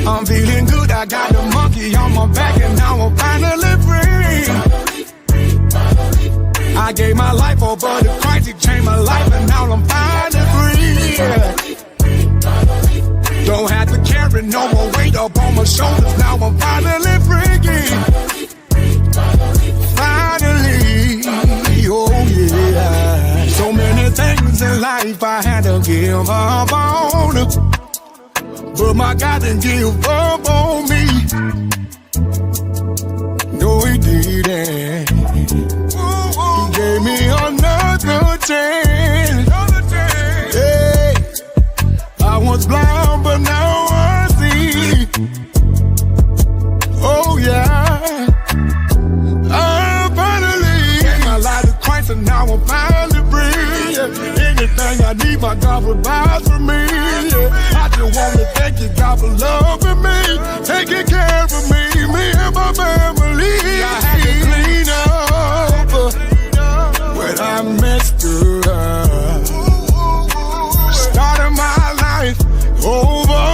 I'm feeling good, I got the monkey on my back and now I'm finally free. I gave my life over to Christ, he changed my life and now I'm finally free. Don't have to carry no more weight up on my shoulders, now I'm finally free. Finally, oh yeah. So many things in life I had to give up on, but my God didn't give up on me. No, he didn't. He gave me another chance. Hey, I was blind, but now I see. Oh yeah. I finally gave my life to Christ and now I'm finally free. Anything I need, my God provides for me. I just want to thank you, God, for loving me, taking care of me and my family. I had to clean up when I messed up, starting my life over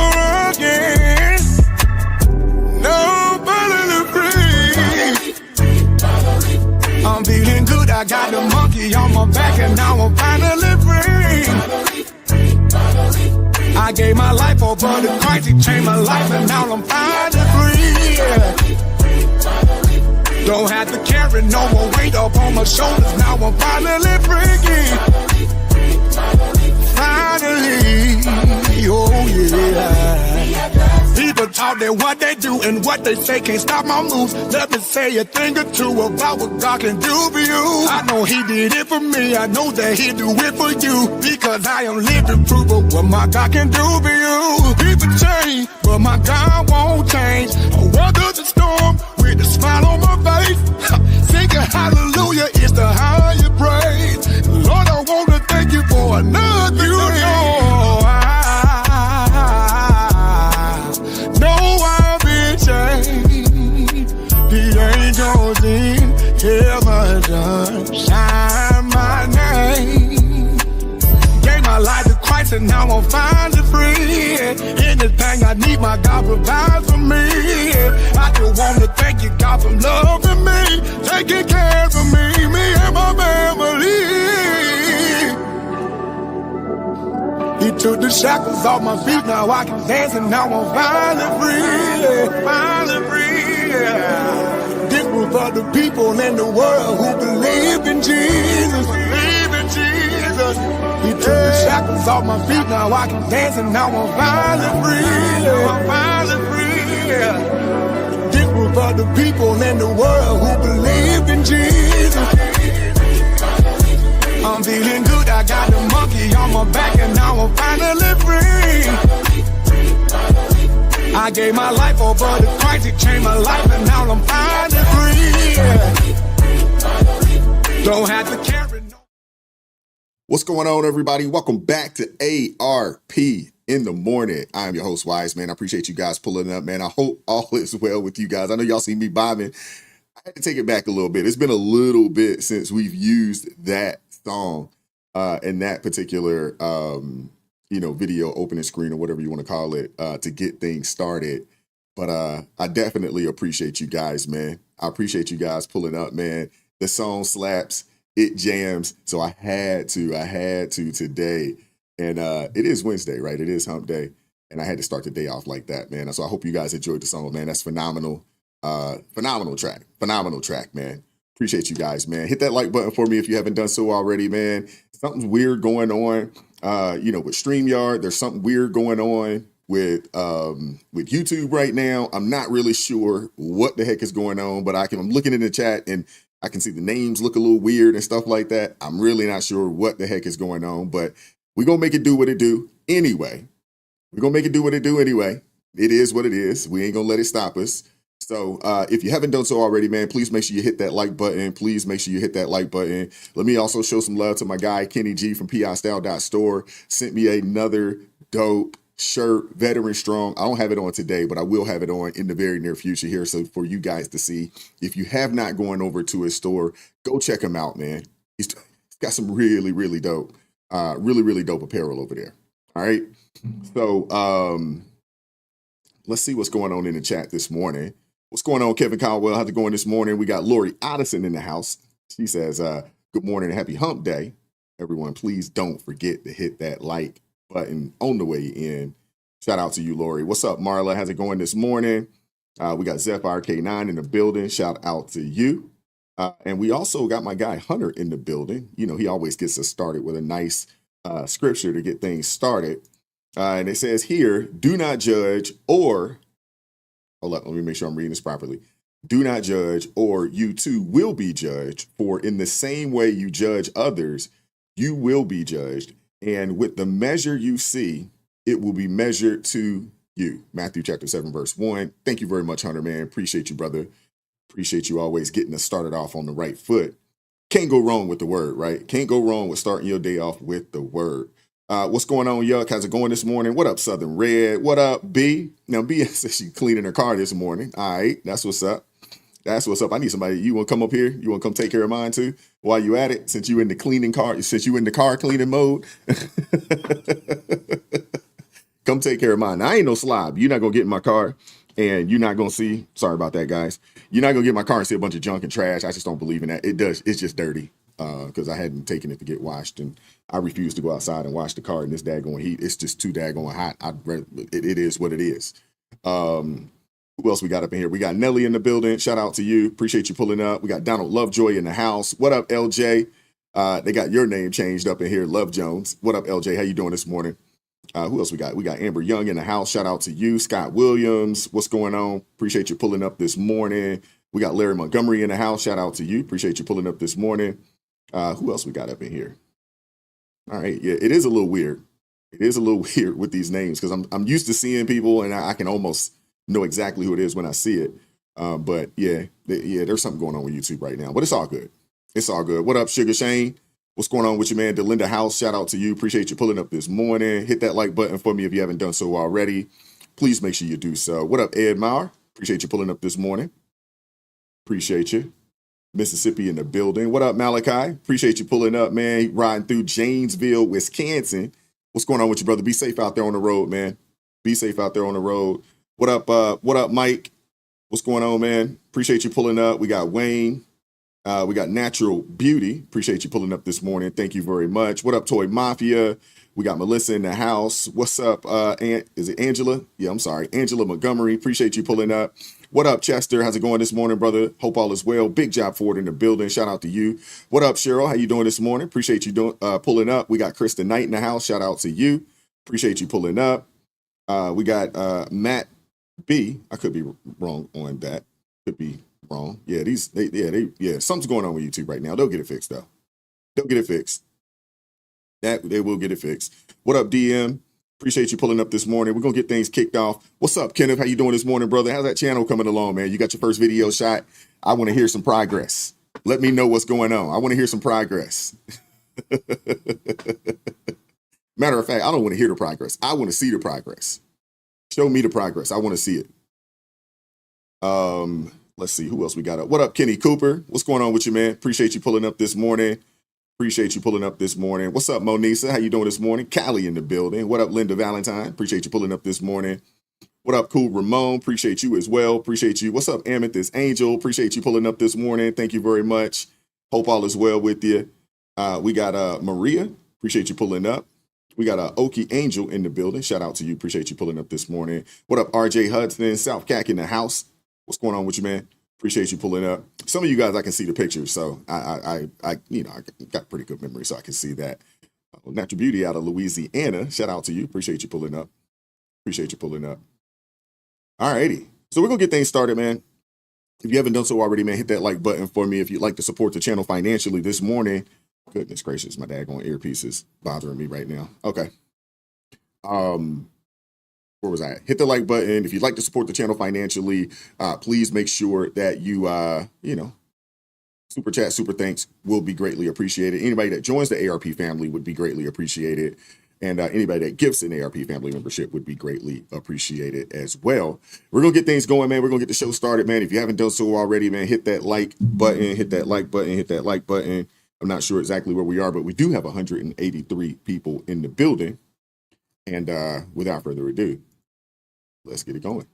again. Now I'm finally free. I'm feeling good, I got the monkey on my back and now I'm finally free. I gave my life over to Christ, he changed my life and now I'm finally free. Don't have to carry no more weight up on my shoulders, now I'm finally free. Finally, oh yeah. People talk that what they do and what they say can't stop my moves. Let me say a thing or two about what God can do for you. I know he did it for me, I know that he'll do it for you, because I am living proof of what my God can do for you. People change, but my God won't change. I weather the storm with a smile on my face, singing hallelujah is the higher praise. Lord, I want to thank you for another day. I've been changed. The angels in heaven shine my name. Gave my life to Christ and now I'm finally free. Anything I need, my God provides for me. I just want to thank you, God, for loving me, taking care of me and my family. He took the shackles off my feet, now I can dance and now I'm finally free, finally free. This was for the people in the world who believe in Jesus, believe in Jesus. He took the shackles off my feet, now I can dance and now I'm finally free, I'm finally free. This was for the people in the world who believe in Jesus. I'm feeling good, I got the monkey on my back and now I'm finally free. I gave my life over to Christ, he changed my life and now I'm finally free. Don't have to carry no. What's going on, everybody? Welcome back to ARP in the morning. I'm your host, Wise, man. I appreciate you guys pulling up, man. I hope all is well with you guys. I know y'all see me bobbing. I had to take it back a little bit. It's been a little bit since we've used that song and that particular video opening screen or whatever you want to call it to get things started. But I definitely appreciate you guys, man. I appreciate you guys pulling up, man. The song slaps, it jams. So I had to today. And it is Wednesday, right? It is hump day. And I had to start the day off like that, man. So I hope you guys enjoyed the song, man. That's phenomenal. Phenomenal track, man. Appreciate you guys, man. Hit that like button for me if you haven't done so already, man. Something's weird going on, with StreamYard. There's something weird going on with YouTube right now. I'm not really sure what the heck is going on, but I'm looking in the chat and I can see the names look a little weird and stuff like that. I'm really not sure what the heck is going on, but we're going to make it do what it do anyway. It is what it is. We ain't going to let it stop us. So if you haven't done so already, man, please make sure you hit that like button. Let me also show some love to my guy, Kenny G from PIstyle.store. Sent me another dope shirt, Veteran Strong. I don't have it on today, but I will have it on in the very near future here. So for you guys to see, if you have not gone over to his store, go check him out, man. He's got some really, really dope apparel over there. All right. So let's see what's going on in the chat this morning. What's going on, Kevin Caldwell? How's it going this morning? We got Lori Addison in the house. She says, good morning and happy hump day. Everyone, please don't forget to hit that like button on the way in. Shout out to you, Lori. What's up, Marla? How's it going this morning? We got Zephyr K9 in the building. Shout out to you. And we also got my guy Hunter in the building. You know, he always gets us started with a nice scripture to get things started. And it says here, do not judge or, hold up, let me make sure I'm reading this properly. Do not judge, or you too will be judged. For in the same way you judge others, you will be judged. And with the measure you see, it will be measured to you. Matthew chapter 7, verse 1. Thank you very much, Hunter, man. Appreciate you, brother. Appreciate you always getting us started off on the right foot. Can't go wrong with the word, right? Can't go wrong with starting your day off with the word. What's going on, Yuck? How's it going this morning? What up, Southern Red? What up, B? Now, B says she's cleaning her car this morning. All right, that's what's up. That's what's up. I need somebody. You want to come up here? You want to come take care of mine too? While you at it, since you in the cleaning car, since you in the car cleaning mode, come take care of mine. Now, I ain't no slob. You're not gonna get in my car, and you're not gonna see. Sorry about that, guys. You're not gonna get in my car and see a bunch of junk and trash. I just don't believe in that. It does. It's just dirty because I hadn't taken it to get washed, and I refuse to go outside and wash the car in this daggone heat. It's just too daggone hot. It is what it is. Who else we got up in here? We got Nelly in the building. Shout out to you. Appreciate you pulling up. We got Donald Lovejoy in the house. What up, LJ? They got your name changed up in here, Love Jones. What up, LJ? How you doing this morning? Who else we got? We got Amber Young in the house. Shout out to you. Scott Williams. What's going on? Appreciate you pulling up this morning. We got Larry Montgomery in the house. Shout out to you. Appreciate you pulling up this morning. Who else we got up in here? All right. Yeah, it is a little weird. It is a little weird with these names because I'm used to seeing people and I can almost know exactly who it is when I see it. But yeah, there's something going on with YouTube right now, but it's all good. It's all good. What up, Sugar Shane? What's going on with you, man? Delinda House, shout out to you. Appreciate you pulling up this morning. Hit that like button for me if you haven't done so already. Please make sure you do so. What up, Ed Maurer? Appreciate you pulling up this morning. Appreciate you. Mississippi in the building. What up, Malachi? Appreciate you pulling up, man. Riding through Janesville, Wisconsin. What's going on with you, brother? Be safe out there on the road, man. Be safe out there on the road. What up, Mike? What's going on, man? Appreciate you pulling up. We got Wayne. We got Natural Beauty. Appreciate you pulling up this morning. Thank you very much. What up, Toy Mafia? We got Melissa in the house. What's up, is it Angela? Yeah, I'm sorry. Angela Montgomery. Appreciate you pulling up. What up, Chester? How's it going this morning, brother? Hope all is well. Big job for it in the building. Shout out to you. What up, Cheryl? How you doing this morning? Appreciate you pulling up. We got Kristen Knight in the house. Shout out to you. Appreciate you pulling up. We got Matt B. I could be wrong on that. Could be wrong. Yeah, something's going on with YouTube right now. They'll get it fixed though. They'll get it fixed. They will get it fixed. What up, DM? Appreciate you pulling up this morning. We're gonna get things kicked off. What's up, Kenneth? How you doing this morning, brother? How's that channel coming along, man? You got your first video shot. I want to hear some progress. Let me know what's going on. I want to hear some progress. Matter of fact, I don't want to hear the progress. I want to see the progress. Show me the progress. I want to see it. Let's see who else we got up. What up, Kenny Cooper? What's going on with you, man? Appreciate you pulling up this morning. Appreciate you pulling up this morning. What's up, Monisa? How you doing this morning? Callie in the building. What up, Linda Valentine? Appreciate you pulling up this morning. What up, Cool Ramon? Appreciate you as well. Appreciate you. What's up, Amethyst Angel? Appreciate you pulling up this morning. Thank you very much. Hope all is well with you. We got Maria. Appreciate you pulling up. We got Okie Angel in the building. Shout out to you. Appreciate you pulling up this morning. What up, RJ Hudson? South Cac in the house. What's going on with you, man? Appreciate you pulling up. Some of you guys, I can see the pictures, so I got pretty good memory, so I can see that. Natural Beauty out of Louisiana. Shout out to you. Appreciate you pulling up. Appreciate you pulling up. All righty. So we're gonna get things started, man. If you haven't done so already, man, hit that like button for me if you'd like to support the channel financially this morning. Goodness gracious, my daggone earpiece is bothering me right now. Okay. Where was I at? Hit the like button. If you'd like to support the channel financially, please make sure that you, super chat, super thanks will be greatly appreciated. Anybody that joins the ARP family would be greatly appreciated. And anybody that gives an ARP family membership would be greatly appreciated as well. We're going to get things going, man. We're going to get the show started, man. If you haven't done so already, man, hit that like button, hit that like button, hit that like button. I'm not sure exactly where we are, but we do have 183 people in the building. And without further ado, let's get it going.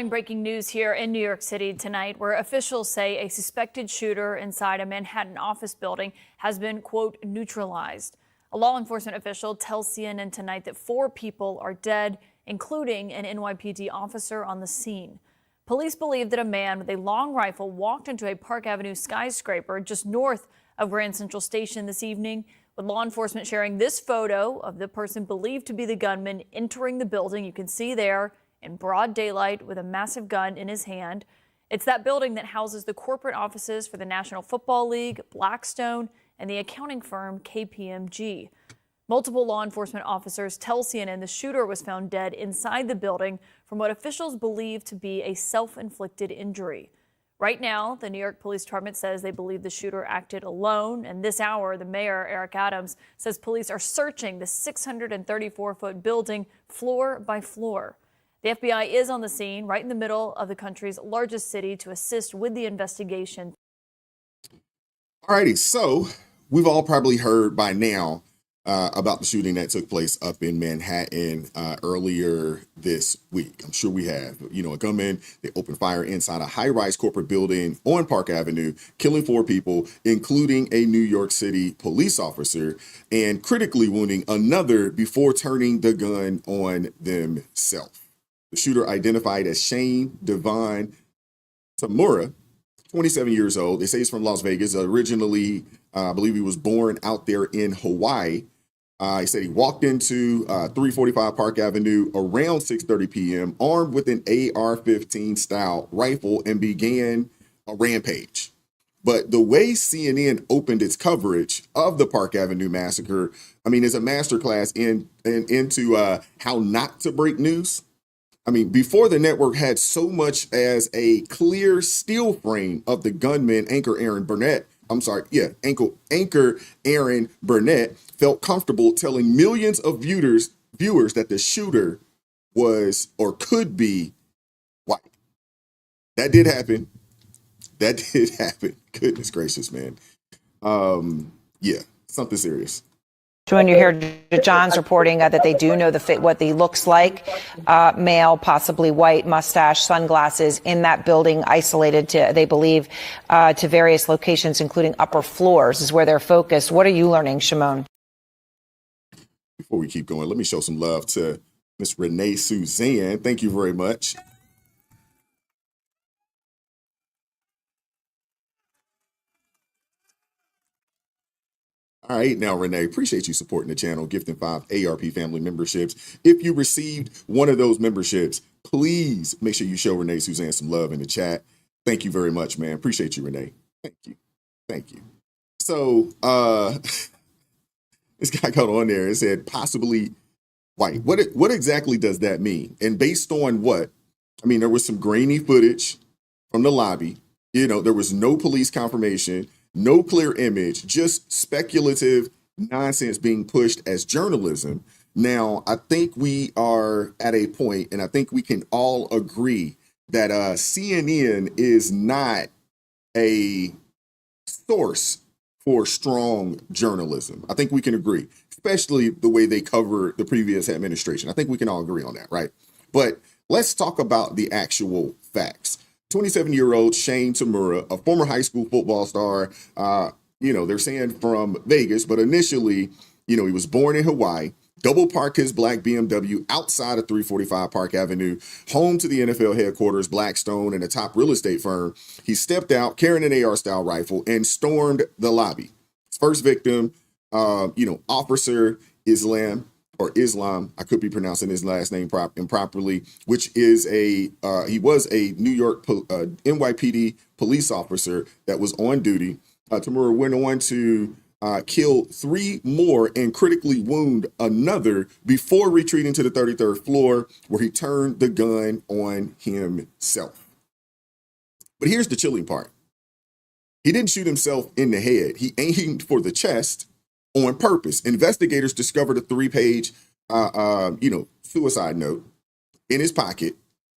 Breaking news here in New York City tonight, where officials say a suspected shooter inside a Manhattan office building has been, quote, neutralized. A law enforcement official tells CNN tonight that 4 people are dead, including an NYPD officer on the scene. Police believe that a man with a long rifle walked into a Park Avenue skyscraper just north of Grand Central Station this evening, with law enforcement sharing this photo of the person believed to be the gunman entering the building. You can see there in broad daylight with a massive gun in his hand. It's that building that houses the corporate offices for the National Football League, Blackstone, and the accounting firm KPMG. Multiple law enforcement officers tell CNN the shooter was found dead inside the building from what officials believe to be a self-inflicted injury. Right now, the New York Police Department says they believe the shooter acted alone. And this hour, the mayor, Eric Adams, says police are searching the 634-foot building floor by floor. The FBI is on the scene right in the middle of the country's largest city to assist with the investigation. All righty, so we've all probably heard by now about the shooting that took place up in Manhattan earlier this week. I'm sure we have. You know, a gunman, they opened fire inside a high-rise corporate building on Park Avenue, killing 4 people, including a New York City police officer, and critically wounding another before turning the gun on themselves. The shooter, identified as Shane Devon Tamura, 27 years old. They say he's from Las Vegas. Originally, I believe he was born out there in Hawaii. He said he walked into 345 Park Avenue around 6:30 p.m. armed with an AR-15 style rifle and began a rampage. But the way CNN opened its coverage of the Park Avenue massacre, I mean, is a masterclass into how not to break news. I mean, before the network had so much as a clear still frame of the gunman, Anchor Aaron Burnett felt comfortable telling millions of viewers that the shooter was or could be white. That did happen. Goodness gracious, man. Yeah, something serious. When you hear John's reporting that they do know what he looks like, male, possibly white, mustache, sunglasses, in that building, isolated to, they believe, to various locations, including upper floors, is where they're focused. What are you learning, Shimon? Before we keep going, let me show some love to Miss Renee Suzanne. Thank you very much. All right, now, Renee, appreciate you supporting the channel, gifting 5 ARP family memberships. If you received one of those memberships, please make sure you show Renee Suzanne some love in the chat. Thank you very much, man. Appreciate you, Renee. Thank you. So this guy got on there and said possibly white. What exactly does that mean? And based on what? I mean, there was some grainy footage from the lobby. You know, there was no police confirmation. No clear image, just speculative nonsense being pushed as journalism. Now, I think we are at a point, and I think we can all agree that CNN is not a source for strong journalism. I think we can agree, especially the way they cover the previous administration. I think we can all agree on that, right? But let's talk about the actual facts. 27-year-old Shane Tamura, a former high school football star, they're saying from Vegas, but initially, he was born in Hawaii, double parked his black BMW outside of 345 Park Avenue, home to the NFL headquarters, Blackstone, and a top real estate firm. He stepped out carrying an AR-style rifle and stormed the lobby. His first victim, Officer Islam, I could be pronouncing his last name improperly, which is he was a New York NYPD police officer that was on duty. Tamura went on to kill 3 more and critically wound another before retreating to the 33rd floor, where he turned the gun on himself. But here's the chilling part. He didn't shoot himself in the head. He aimed for the chest on purpose. Investigators discovered a 3-page, suicide note in his pocket.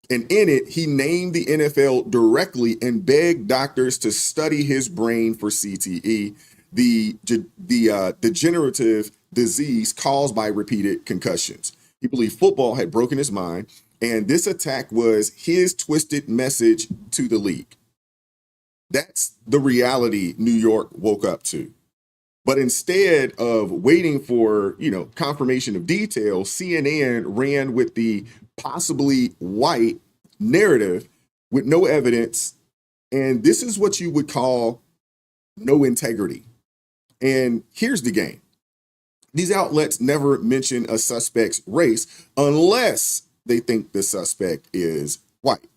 And in it, he named the NFL directly and begged doctors to study his brain for CTE, the degenerative disease caused by repeated concussions. He believed football had broken his mind, and this attack was his twisted message to the league. That's the reality New York woke up to. But instead of waiting for, confirmation of details, CNN ran with the possibly white narrative with no evidence. And this is what you would call no integrity. And here's the game. These outlets never mention a suspect's race unless they think the suspect is white.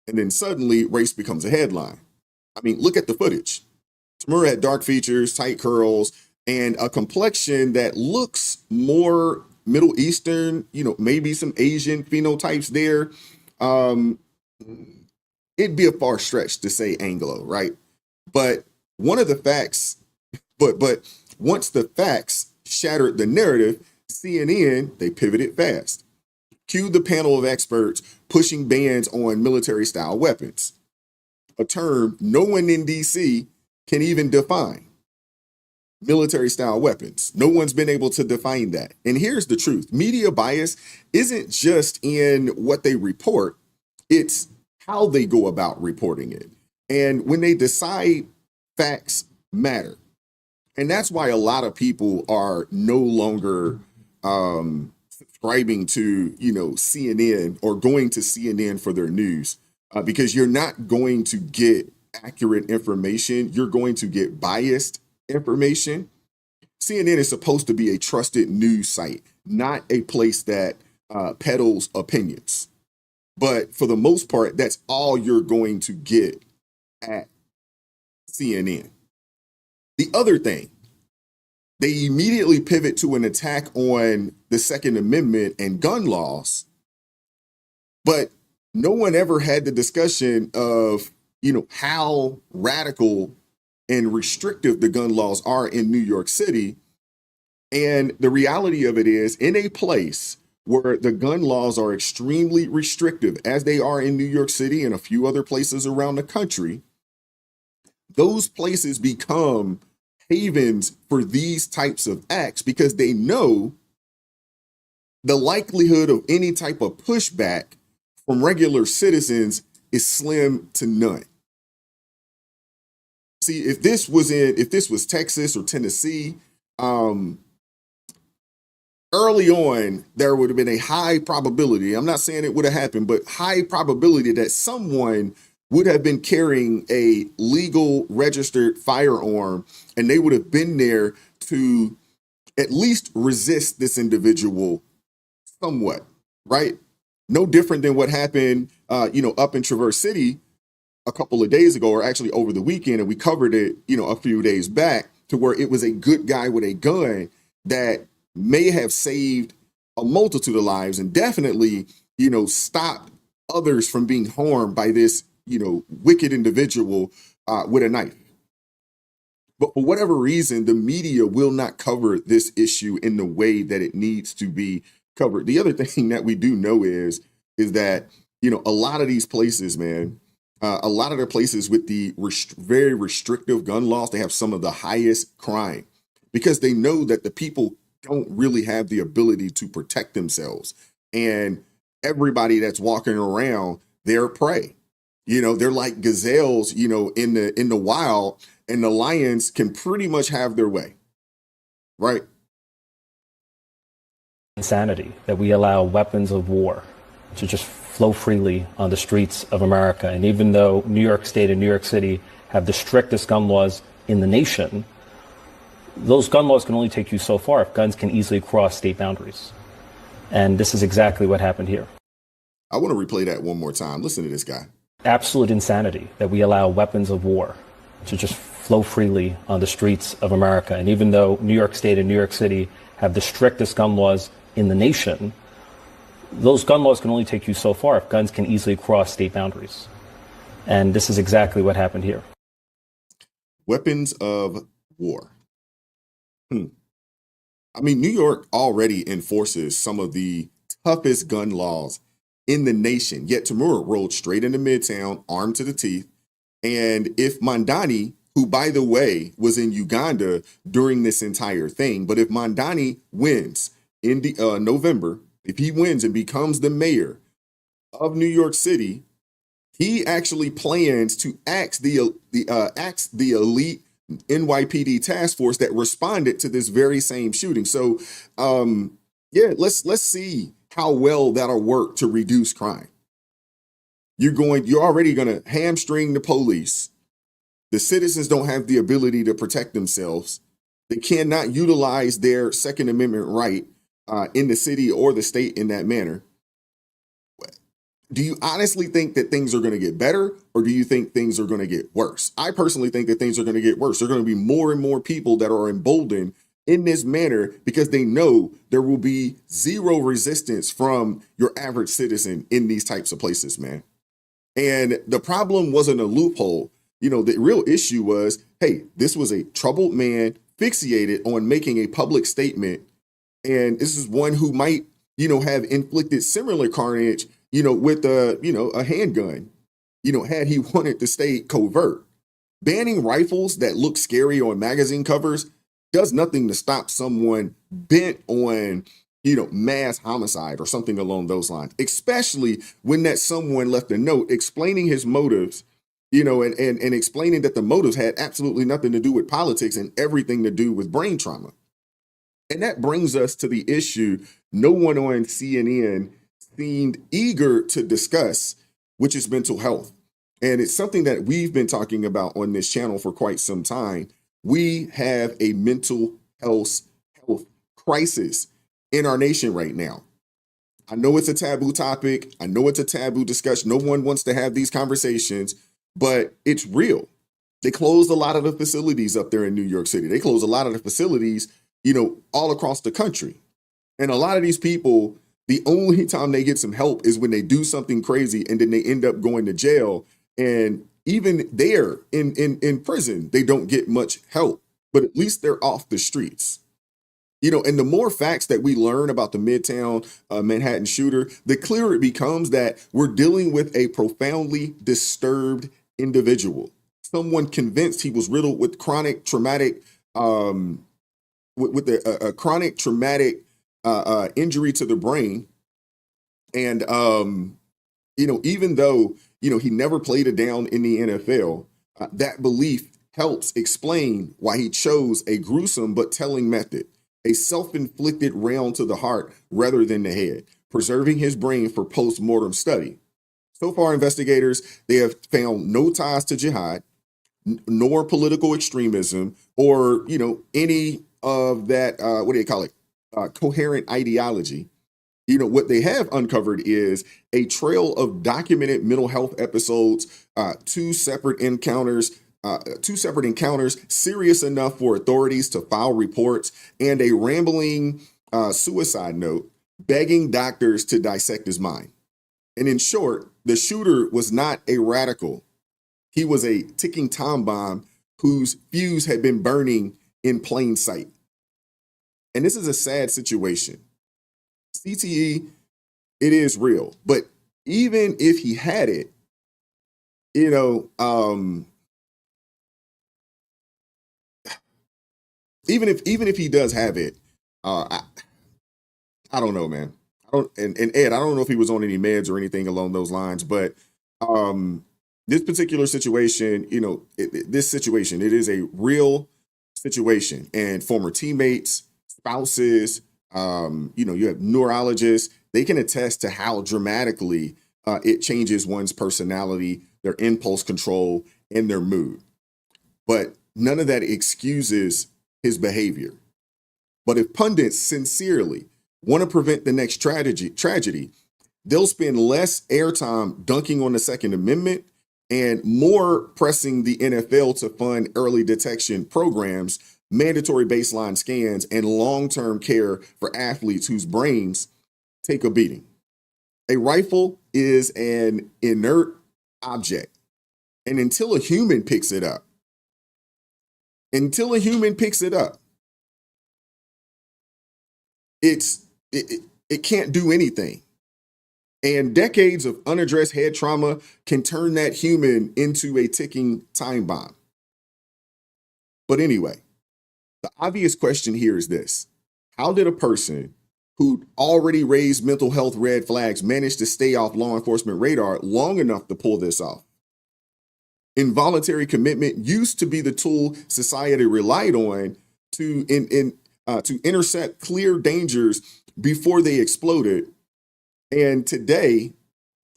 And then suddenly race becomes a headline. I mean, look at the footage. Tamura had dark features, tight curls, and a complexion that looks more Middle Eastern, maybe some Asian phenotypes there. It'd be a far stretch to say Anglo, right? But one of the facts, but once the facts shattered the narrative, CNN, they pivoted fast. Cue the panel of experts pushing bans on military-style weapons, a term no one in D.C. can even define. Military-style weapons. No one's been able to define that. And here's the truth. Media bias isn't just in what they report, it's how they go about reporting it. And when they decide facts matter. And that's why a lot of people are no longer subscribing to, CNN or going to CNN for their news, because you're not going to get accurate information. You're going to get biased information. CNN is supposed to be a trusted news site, not a place that peddles opinions. But for the most part, that's all you're going to get at CNN. The other thing, they immediately pivot to an attack on the Second Amendment and gun laws, but no one ever had the discussion of, how radical and restrictive the gun laws are in New York City. And the reality of it is, in a place where the gun laws are extremely restrictive, as they are in New York City and a few other places around the country, those places become havens for these types of acts because they know the likelihood of any type of pushback from regular citizens is slim to none. See, if this was Texas or Tennessee, early on, there would have been a high probability. I'm not saying it would have happened, but high probability that someone would have been carrying a legal registered firearm, and they would have been there to at least resist this individual somewhat, right? No different than what happened, up in Traverse City a couple of days ago, or actually over the weekend, and we covered it, a few days back, to where it was a good guy with a gun that may have saved a multitude of lives and definitely, stopped others from being harmed by this, wicked individual with a knife. But for whatever reason, the media will not cover this issue in the way that it needs to be covered. The other thing that we do know is that, a lot of these places, man, a lot of the places with the very restrictive gun laws, they have some of the highest crime because they know that the people don't really have the ability to protect themselves. And everybody that's walking around, they're prey. They're like gazelles, in the wild, and the lions can pretty much have their way, right? Insanity that we allow weapons of war to just flow freely on the streets of America. And even though New York State and New York City have the strictest gun laws in the nation, those gun laws can only take you so far if guns can easily cross state boundaries. And this is exactly what happened here. I want to replay that one more time. Listen to this guy. Absolute insanity that we allow weapons of war to just flow freely on the streets of America. And even though New York State and New York City have the strictest gun laws in the nation, those gun laws can only take you so far if guns can easily cross state boundaries. And this is exactly what happened here. Weapons of war. I mean, New York already enforces some of the toughest gun laws in the nation, yet Tamura rolled straight into Midtown, armed to the teeth. And if Mandani, who, by the way, was in Uganda during this entire thing. But if Mondani wins in November, if he wins and becomes the mayor of New York City, he actually plans to axe the elite NYPD task force that responded to this very same shooting. So, yeah, let's see how well that'll work to reduce crime. You're already going to hamstring the police. The citizens don't have the ability to protect themselves. They cannot utilize their Second Amendment right in the city or the state in that manner. Do you honestly think that things are going to get better, or do you think things are going to get worse? I personally think that things are going to get worse. There are going to be more and more people that are emboldened in this manner because they know there will be zero resistance from your average citizen in these types of places, man. And the problem wasn't a loophole. You know, the real issue was, hey, this was a troubled man fixated on making a public statement. And this is one who might, have inflicted similar carnage, with a handgun, had he wanted to stay covert. Banning rifles that look scary on magazine covers does nothing to stop someone bent on, mass homicide or something along those lines, especially when that someone left a note explaining his motives, and explaining that the motives had absolutely nothing to do with politics and everything to do with brain trauma. And that brings us to the issue no one on CNN seemed eager to discuss, which is mental health. And it's something that we've been talking about on this channel for quite some time. We have a mental health crisis in our nation right now. I know it's a taboo topic. I know it's a taboo discussion. No one wants to have these conversations, but it's real. They closed a lot of the facilities up there in New York City. They closed a lot of the facilities, all across the country. And a lot of these people, the only time they get some help is when they do something crazy and then they end up going to jail. And even there in prison, they don't get much help, but at least they're off the streets. And the more facts that we learn about the Midtown Manhattan shooter, the clearer it becomes that we're dealing with a profoundly disturbed individual, someone convinced he was riddled with chronic traumatic, with a chronic traumatic injury to the brain. And, even though, he never played it down in the NFL, that belief helps explain why he chose a gruesome but telling method, a self-inflicted round to the heart rather than the head, preserving his brain for post-mortem study. So far, investigators, they have found no ties to jihad, nor political extremism, or, any of that, what do they call it? Coherent ideology. What they have uncovered is a trail of documented mental health episodes, two separate encounters serious enough for authorities to file reports, and a rambling suicide note begging doctors to dissect his mind. And in short, the shooter was not a radical. He was a ticking time bomb whose fuse had been burning in plain sight. And this is a sad situation. CTE, it is real. But even if he had it, even if he does have it, I don't know, man. And Ed, I don't know if he was on any meds or anything along those lines, but this particular situation, it is a real situation. And former teammates, spouses, you have neurologists, they can attest to how dramatically it changes one's personality, their impulse control, and their mood. But none of that excuses his behavior. But if pundits sincerely want to prevent the next tragedy, they'll spend less airtime dunking on the Second Amendment and more pressing the NFL to fund early detection programs, mandatory baseline scans, and long-term care for athletes whose brains take a beating. A rifle is an inert object. And until a human picks it up, it can't do anything. And decades of unaddressed head trauma can turn that human into a ticking time bomb. But anyway, the obvious question here is this. How did a person who already raised mental health red flags manage to stay off law enforcement radar long enough to pull this off? Involuntary commitment used to be the tool society relied on to intercept clear dangers before they exploded. And today,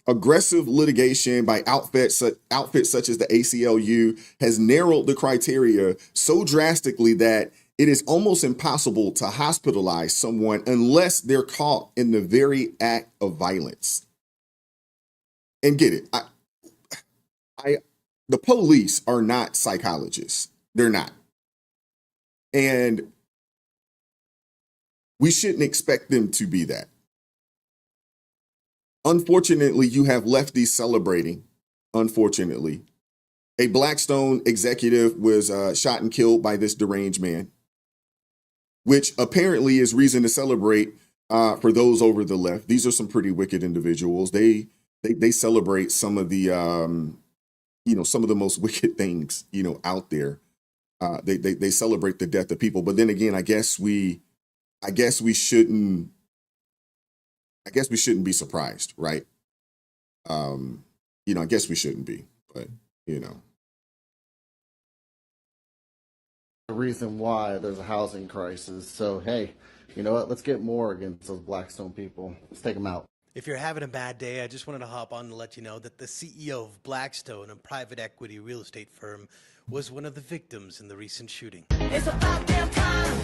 aggressive litigation by outfits such as the ACLU has narrowed the criteria so drastically that it is almost impossible to hospitalize someone unless they're caught in the very act of violence. And get it, the police are not psychologists. They're not. And we shouldn't expect them to be that. Unfortunately, you have lefties celebrating, unfortunately. A Blackstone executive was shot and killed by this deranged man, which apparently is reason to celebrate for those over the left. These are some pretty wicked individuals. They celebrate some of the some of the most wicked things out there. They celebrate the death of people, but then again, I guess we shouldn't be surprised, right? I guess we shouldn't be, but The reason why there's a housing crisis. So, hey, you know what? Let's get more against those Blackstone people. Let's take them out. If you're having a bad day, I just wanted to hop on to let you know that the CEO of Blackstone, a private equity real estate firm, was one of the victims in the recent shooting. It's about damn time.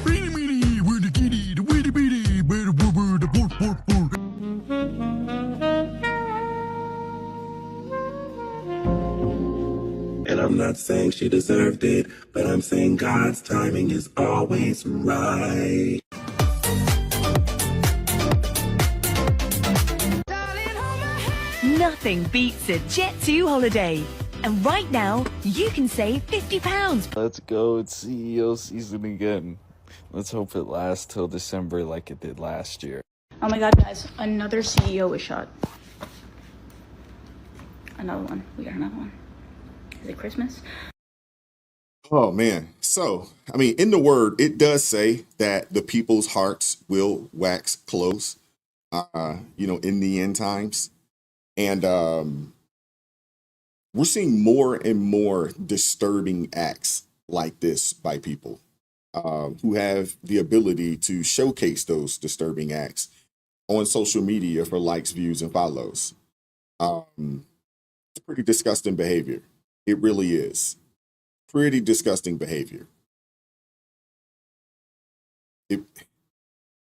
And I'm not saying she deserved it, but I'm saying God's timing is always right. Nothing beats a Jet2 holiday. And right now, you can save £50. Let's go, it's CEO season again. Let's hope it lasts till December like it did last year. Oh my God, guys, another CEO was shot. Another one. We got another one. Is it Christmas? Oh, man. So, in the word, it does say that the people's hearts will wax close, in the end times. And we're seeing more and more disturbing acts like this by people who have the ability to showcase those disturbing acts on social media for likes, views, and follows. It's pretty disgusting behavior. It really is. Pretty disgusting behavior. It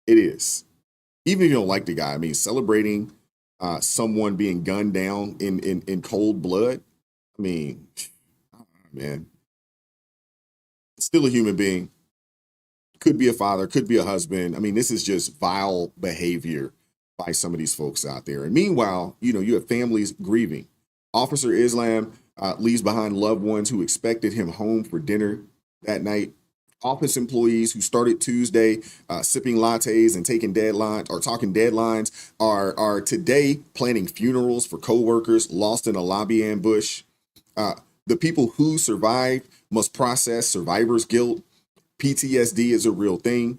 is. Even if you don't like the guy, celebrating someone being gunned down in cold blood. Man, still a human being. Could be a father, could be a husband. This is just vile behavior by some of these folks out there. And meanwhile, you have families grieving. Officer Islam leaves behind loved ones who expected him home for dinner that night. Office employees who started Tuesday sipping lattes and talking deadlines are today planning funerals for coworkers lost in a lobby ambush. The people who survived must process survivor's guilt. PTSD is a real thing.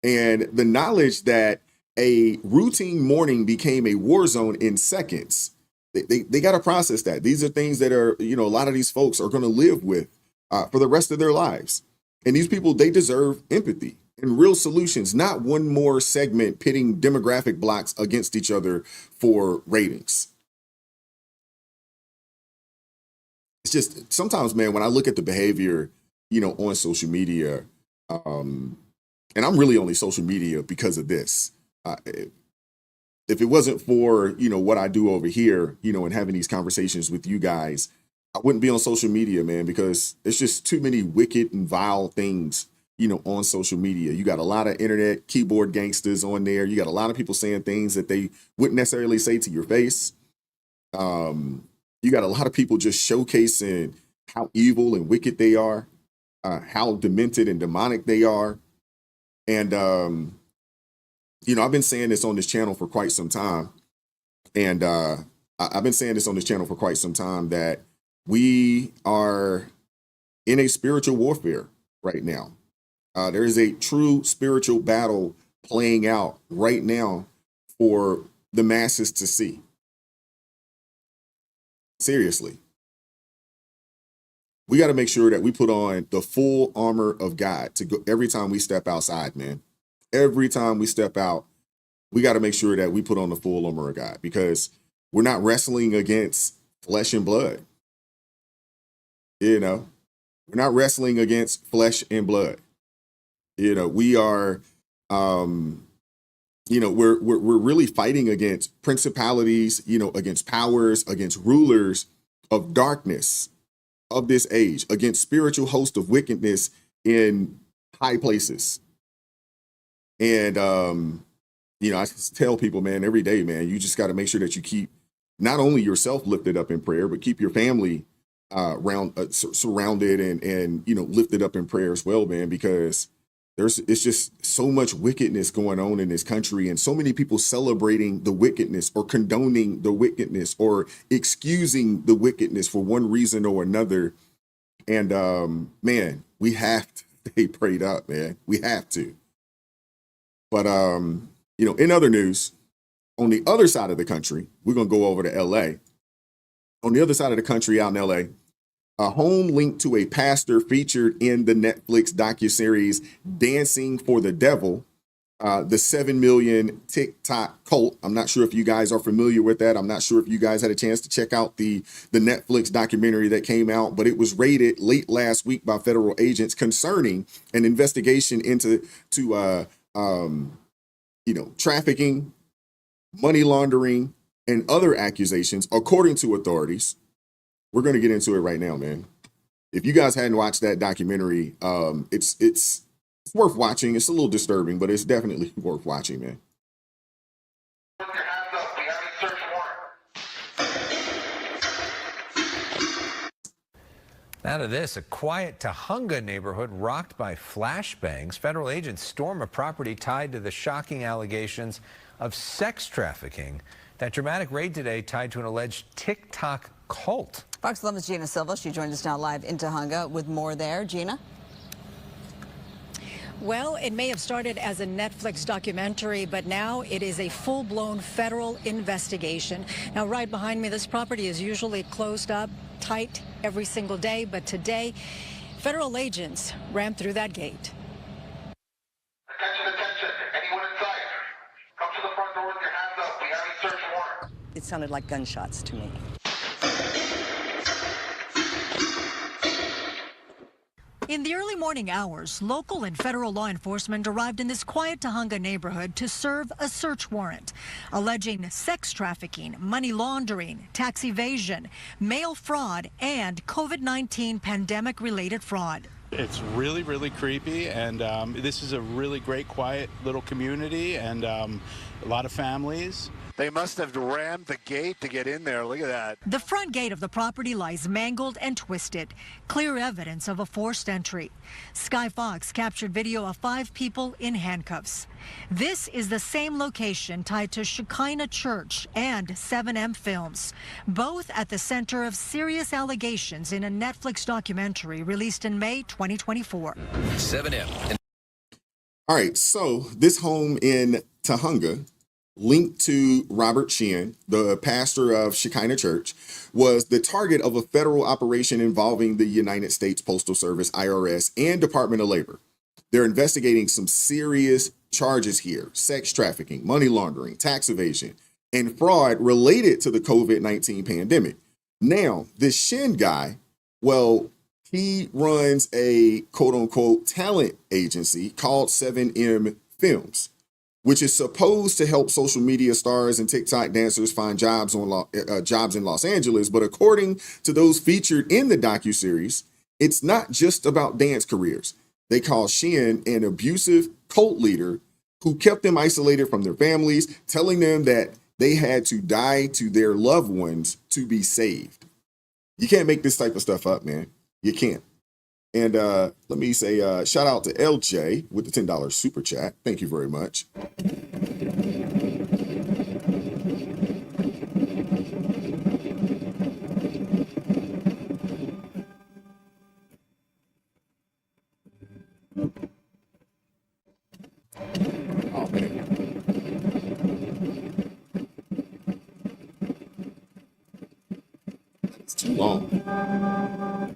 And the knowledge that a routine morning became a war zone in seconds, they got to process that. These are things that are, a lot of these folks are going to live with for the rest of their lives. And these people, they deserve empathy and real solutions, not one more segment pitting demographic blocks against each other for ratings. It's just sometimes, man, when I look at the behavior, on social media, and I'm really only social media because of this. If it wasn't for, what I do over here, and having these conversations with you guys, I wouldn't be on social media, man, because it's just too many wicked and vile things, on social media. You got a lot of internet keyboard gangsters on there. You got a lot of people saying things that they wouldn't necessarily say to your face. You got a lot of people just showcasing how evil and wicked they are, how demented and demonic they are. And, I've been saying this on this channel for quite some time. And I've been saying this on this channel for quite some time that we are in a spiritual warfare right now. There is a true spiritual battle playing out right now for the masses to see. Seriously. We got to make sure that we put on the full armor of God to go every time we step outside, man. Every time we step out, we got to make sure that we put on the full armor of God, because we're not wrestling against flesh and blood. You know, we're not wrestling against flesh and blood. You know, we are, you know, we're really fighting against principalities, you know, against powers, against rulers of darkness of this age, against spiritual hosts of wickedness in high places. And, you know, I tell people, man, every day, man, you just got to make sure that you keep not only yourself lifted up in prayer, but keep your family surrounded and, you know, lifted up in prayer as well, man, because it's just so much wickedness going on in this country, and so many people celebrating the wickedness or condoning the wickedness or excusing the wickedness for one reason or another. And man, we have to stay prayed up, man. We have to. But you know, in other news, on the other side of the country, we're gonna go over to LA. On the other side of the country, out in LA, a home linked to a pastor featured in the Netflix docuseries Dancing for the Devil, the 7 million TikTok cult. I'm not sure if you guys are familiar with that. I'm not sure if you guys had a chance to check out the Netflix documentary that came out, but it was raided late last week by federal agents concerning an investigation into you know, trafficking, money laundering, and other accusations, according to authorities. We're going to get into it right now, man. If you guys hadn't watched that documentary, it's worth watching. It's a little disturbing, but it's definitely worth watching, man. Now to this, a quiet Tahunga neighborhood rocked by flashbangs. Federal agents storm a property tied to the shocking allegations of sex trafficking. That dramatic raid today tied to an alleged TikTok cult. Fox 11's Gina Silva. She joins us now live in Tahunga with more there. Gina? Well, it may have started as a Netflix documentary, but now it is a full-blown federal investigation. Now, right behind me, this property is usually closed up tight every single day, but today, federal agents ran through that gate. Attention, attention. Anyone inside? Come to the front door with your hands up. We have a search warrant. It sounded like gunshots to me. In the early morning hours, local and federal law enforcement arrived in this quiet Tahunga neighborhood to serve a search warrant, alleging sex trafficking, money laundering, tax evasion, mail fraud, and COVID-19 pandemic-related fraud. It's really, really creepy, and this is a really great, quiet little community, and a lot of families. They must have rammed the gate to get in there. Look at that. The front gate of the property lies mangled and twisted, clear evidence of a forced entry. Sky Fox captured video of 5 people in handcuffs. This is the same location tied to Shekinah Church and 7M Films, both at the center of serious allegations in a Netflix documentary released in May 2024. 7M. All right, so this home in Tahunga, linked to Robert Sheehan, the pastor of Shekinah Church, was the target of a federal operation involving the United States Postal Service, IRS, and Department of Labor. They're investigating some serious charges here: sex trafficking, money laundering, tax evasion, and fraud related to the COVID-19 pandemic. Now, this Shin guy, well, he runs a quote-unquote talent agency called 7M Films, which is supposed to help social media stars and TikTok dancers find jobs in Los Angeles. But according to those featured in the docuseries, it's not just about dance careers. They call Sheehan an abusive cult leader who kept them isolated from their families, telling them that they had to die to their loved ones to be saved. You can't make this type of stuff up, man. You can't. And let me say shout out to LJ with the $10 super chat. Thank you very much. long.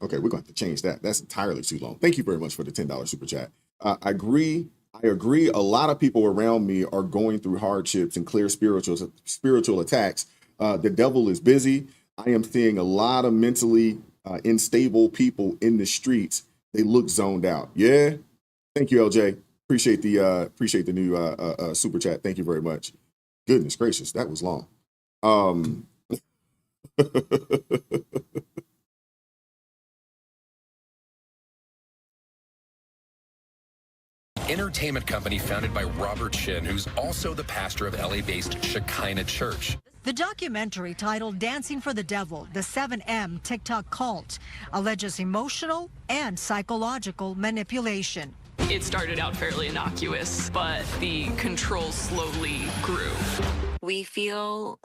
Okay, we're going to have to change that. That's entirely too long. Thank you very much for the $10 super chat. I agree. A lot of people around me are going through hardships and clear spiritual attacks. The devil is busy. I am seeing a lot of mentally unstable people in the streets. They look zoned out. Yeah. Thank you, LJ. Appreciate the new super chat. Thank you very much. Goodness gracious, that was long. Entertainment company founded by Robert Shin, who's also the pastor of LA-based Shekinah Church. The documentary titled Dancing for the Devil, the 7M TikTok cult, alleges emotional and psychological manipulation. It started out fairly innocuous, but the control slowly grew. We feel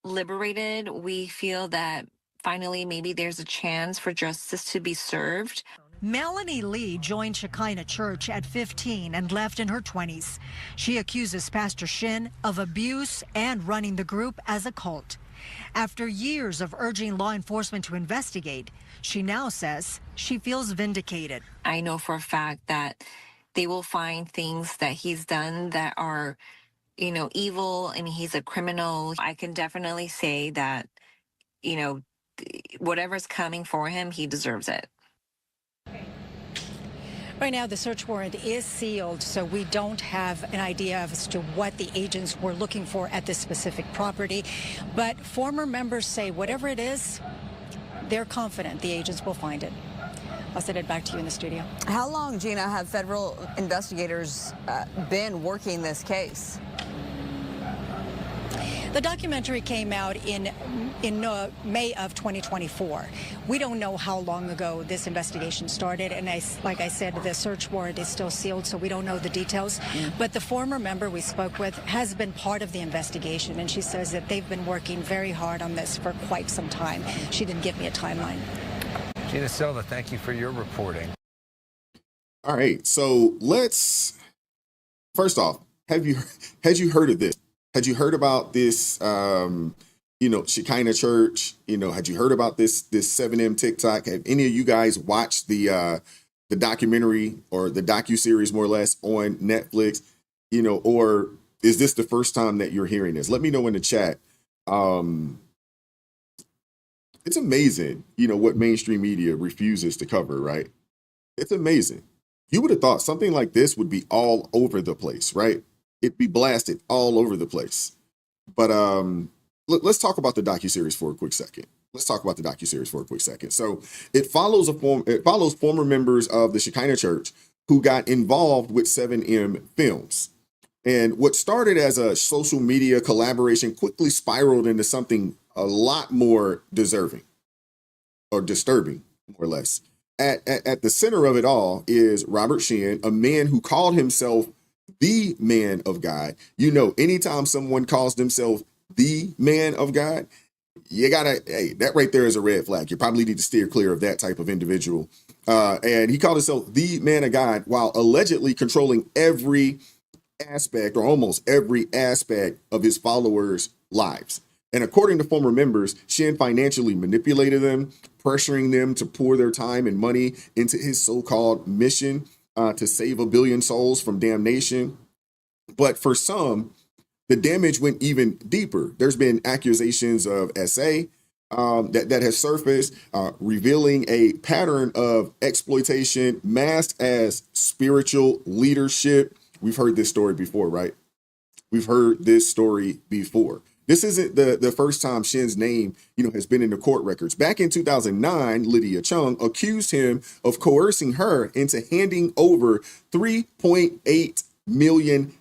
liberated. We feel that finally maybe there's a chance for justice to be served. Melanie Lee joined Shekinah Church at 15 and left in her 20s. She accuses Pastor Shin of abuse and running the group as a cult. After years of urging law enforcement to investigate, she now says she feels vindicated. I know for a fact that they will find things that he's done that are, evil, and he's a criminal. I can definitely say that, whatever's coming for him, he deserves it. Right now, the search warrant is sealed, so we don't have an idea as to what the agents were looking for at this specific property. But former members say whatever it is, they're confident the agents will find it. I'll send it back to you in the studio. How long, Gina, have federal investigators been working this case? The documentary came out in May of 2024. We don't know how long ago this investigation started, and like I said, the search warrant is still sealed, so we don't know the details. But the former member we spoke with has been part of the investigation, and she says that they've been working very hard on this for quite some time. She didn't give me a timeline. Gina Silva, thank you for your reporting. All right, so first off, had you heard of this? Had you heard about this, Shekinah Church? Had you heard about this 7M TikTok? Have any of you guys watched the documentary or the docuseries, more or less, on Netflix? Or is this the first time that you're hearing this? Let me know in the chat. It's amazing, what mainstream media refuses to cover, right? It's amazing. You would have thought something like this would be all over the place, right? It'd be blasted all over the place. But let's talk about the docuseries for a quick second. So it follows former members of the Shekinah Church who got involved with 7M Films. And what started as a social media collaboration quickly spiraled into something a lot more deserving or disturbing, more or less. At the center of it all is Robert Shin, a man who called himself the man of God. Anytime someone calls themselves the man of God, that right there is a red flag. You probably need to steer clear of that type of individual. And he called himself the man of God while allegedly controlling every aspect or almost every aspect of his followers' lives. And according to former members, Shin financially manipulated them, pressuring them to pour their time and money into his so-called mission to save 1 billion souls from damnation. But for some, the damage went even deeper. There's been accusations of SA that has surfaced, revealing a pattern of exploitation masked as spiritual leadership. We've heard this story before, right? This isn't the first time Shin's name, has been in the court records. Back in 2009, Lydia Chung accused him of coercing her into handing over $3.8 million.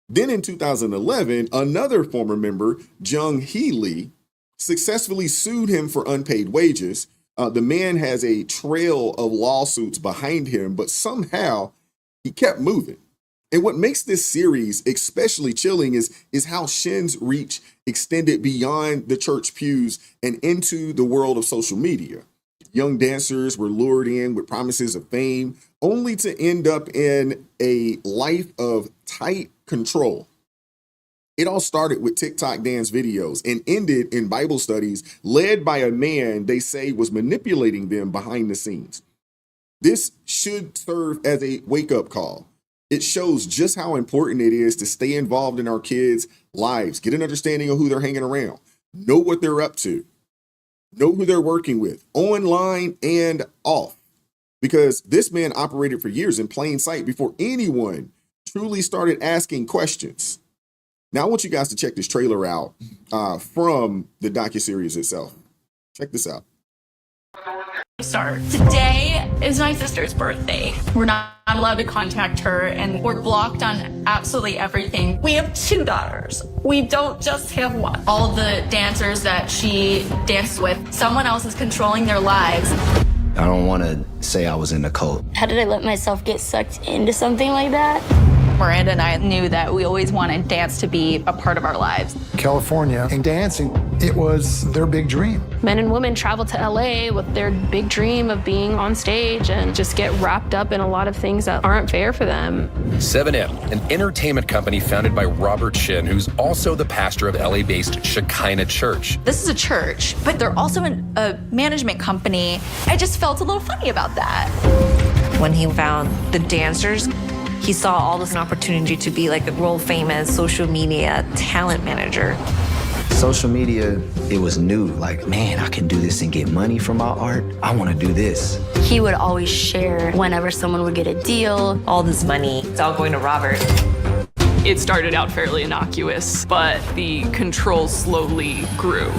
Then in 2011, another former member, Jung Hee Lee, successfully sued him for unpaid wages. The man has a trail of lawsuits behind him, but somehow he kept moving. And what makes this series especially chilling is how Shin's reach extended beyond the church pews and into the world of social media. Young dancers were lured in with promises of fame, only to end up in a life of tight control. It all started with TikTok dance videos and ended in Bible studies led by a man they say was manipulating them behind the scenes. This should serve as a wake-up call. It shows just how important it is to stay involved in our kids' lives, get an understanding of who they're hanging around, know what they're up to, know who they're working with, online and off. Because this man operated for years in plain sight before anyone truly started asking questions. Now, I want you guys to check this trailer out from the docuseries itself. Check this out. Today is my sister's birthday. We're not allowed to contact her, and we're blocked on absolutely everything. We have 2 daughters. We don't just have one. All of the dancers that she dances with, someone else is controlling their lives. I don't want to say I was in a cult. How did I let myself get sucked into something like that? Miranda and I knew that we always wanted dance to be a part of our lives. California and dancing, it was their big dream. Men and women travel to LA with their big dream of being on stage and just get wrapped up in a lot of things that aren't fair for them. 7M, an entertainment company founded by Robert Shin, who's also the pastor of LA-based Shekinah Church. This is a church, but they're also a management company. I just felt a little funny about that. When he found the dancers, he saw all this an opportunity to be like a world famous social media talent manager. Social media, it was new. Like, man, I can do this and get money from my art. I want to do this. He would always share whenever someone would get a deal. All this money, it's all going to Robert. It started out fairly innocuous, but the control slowly grew.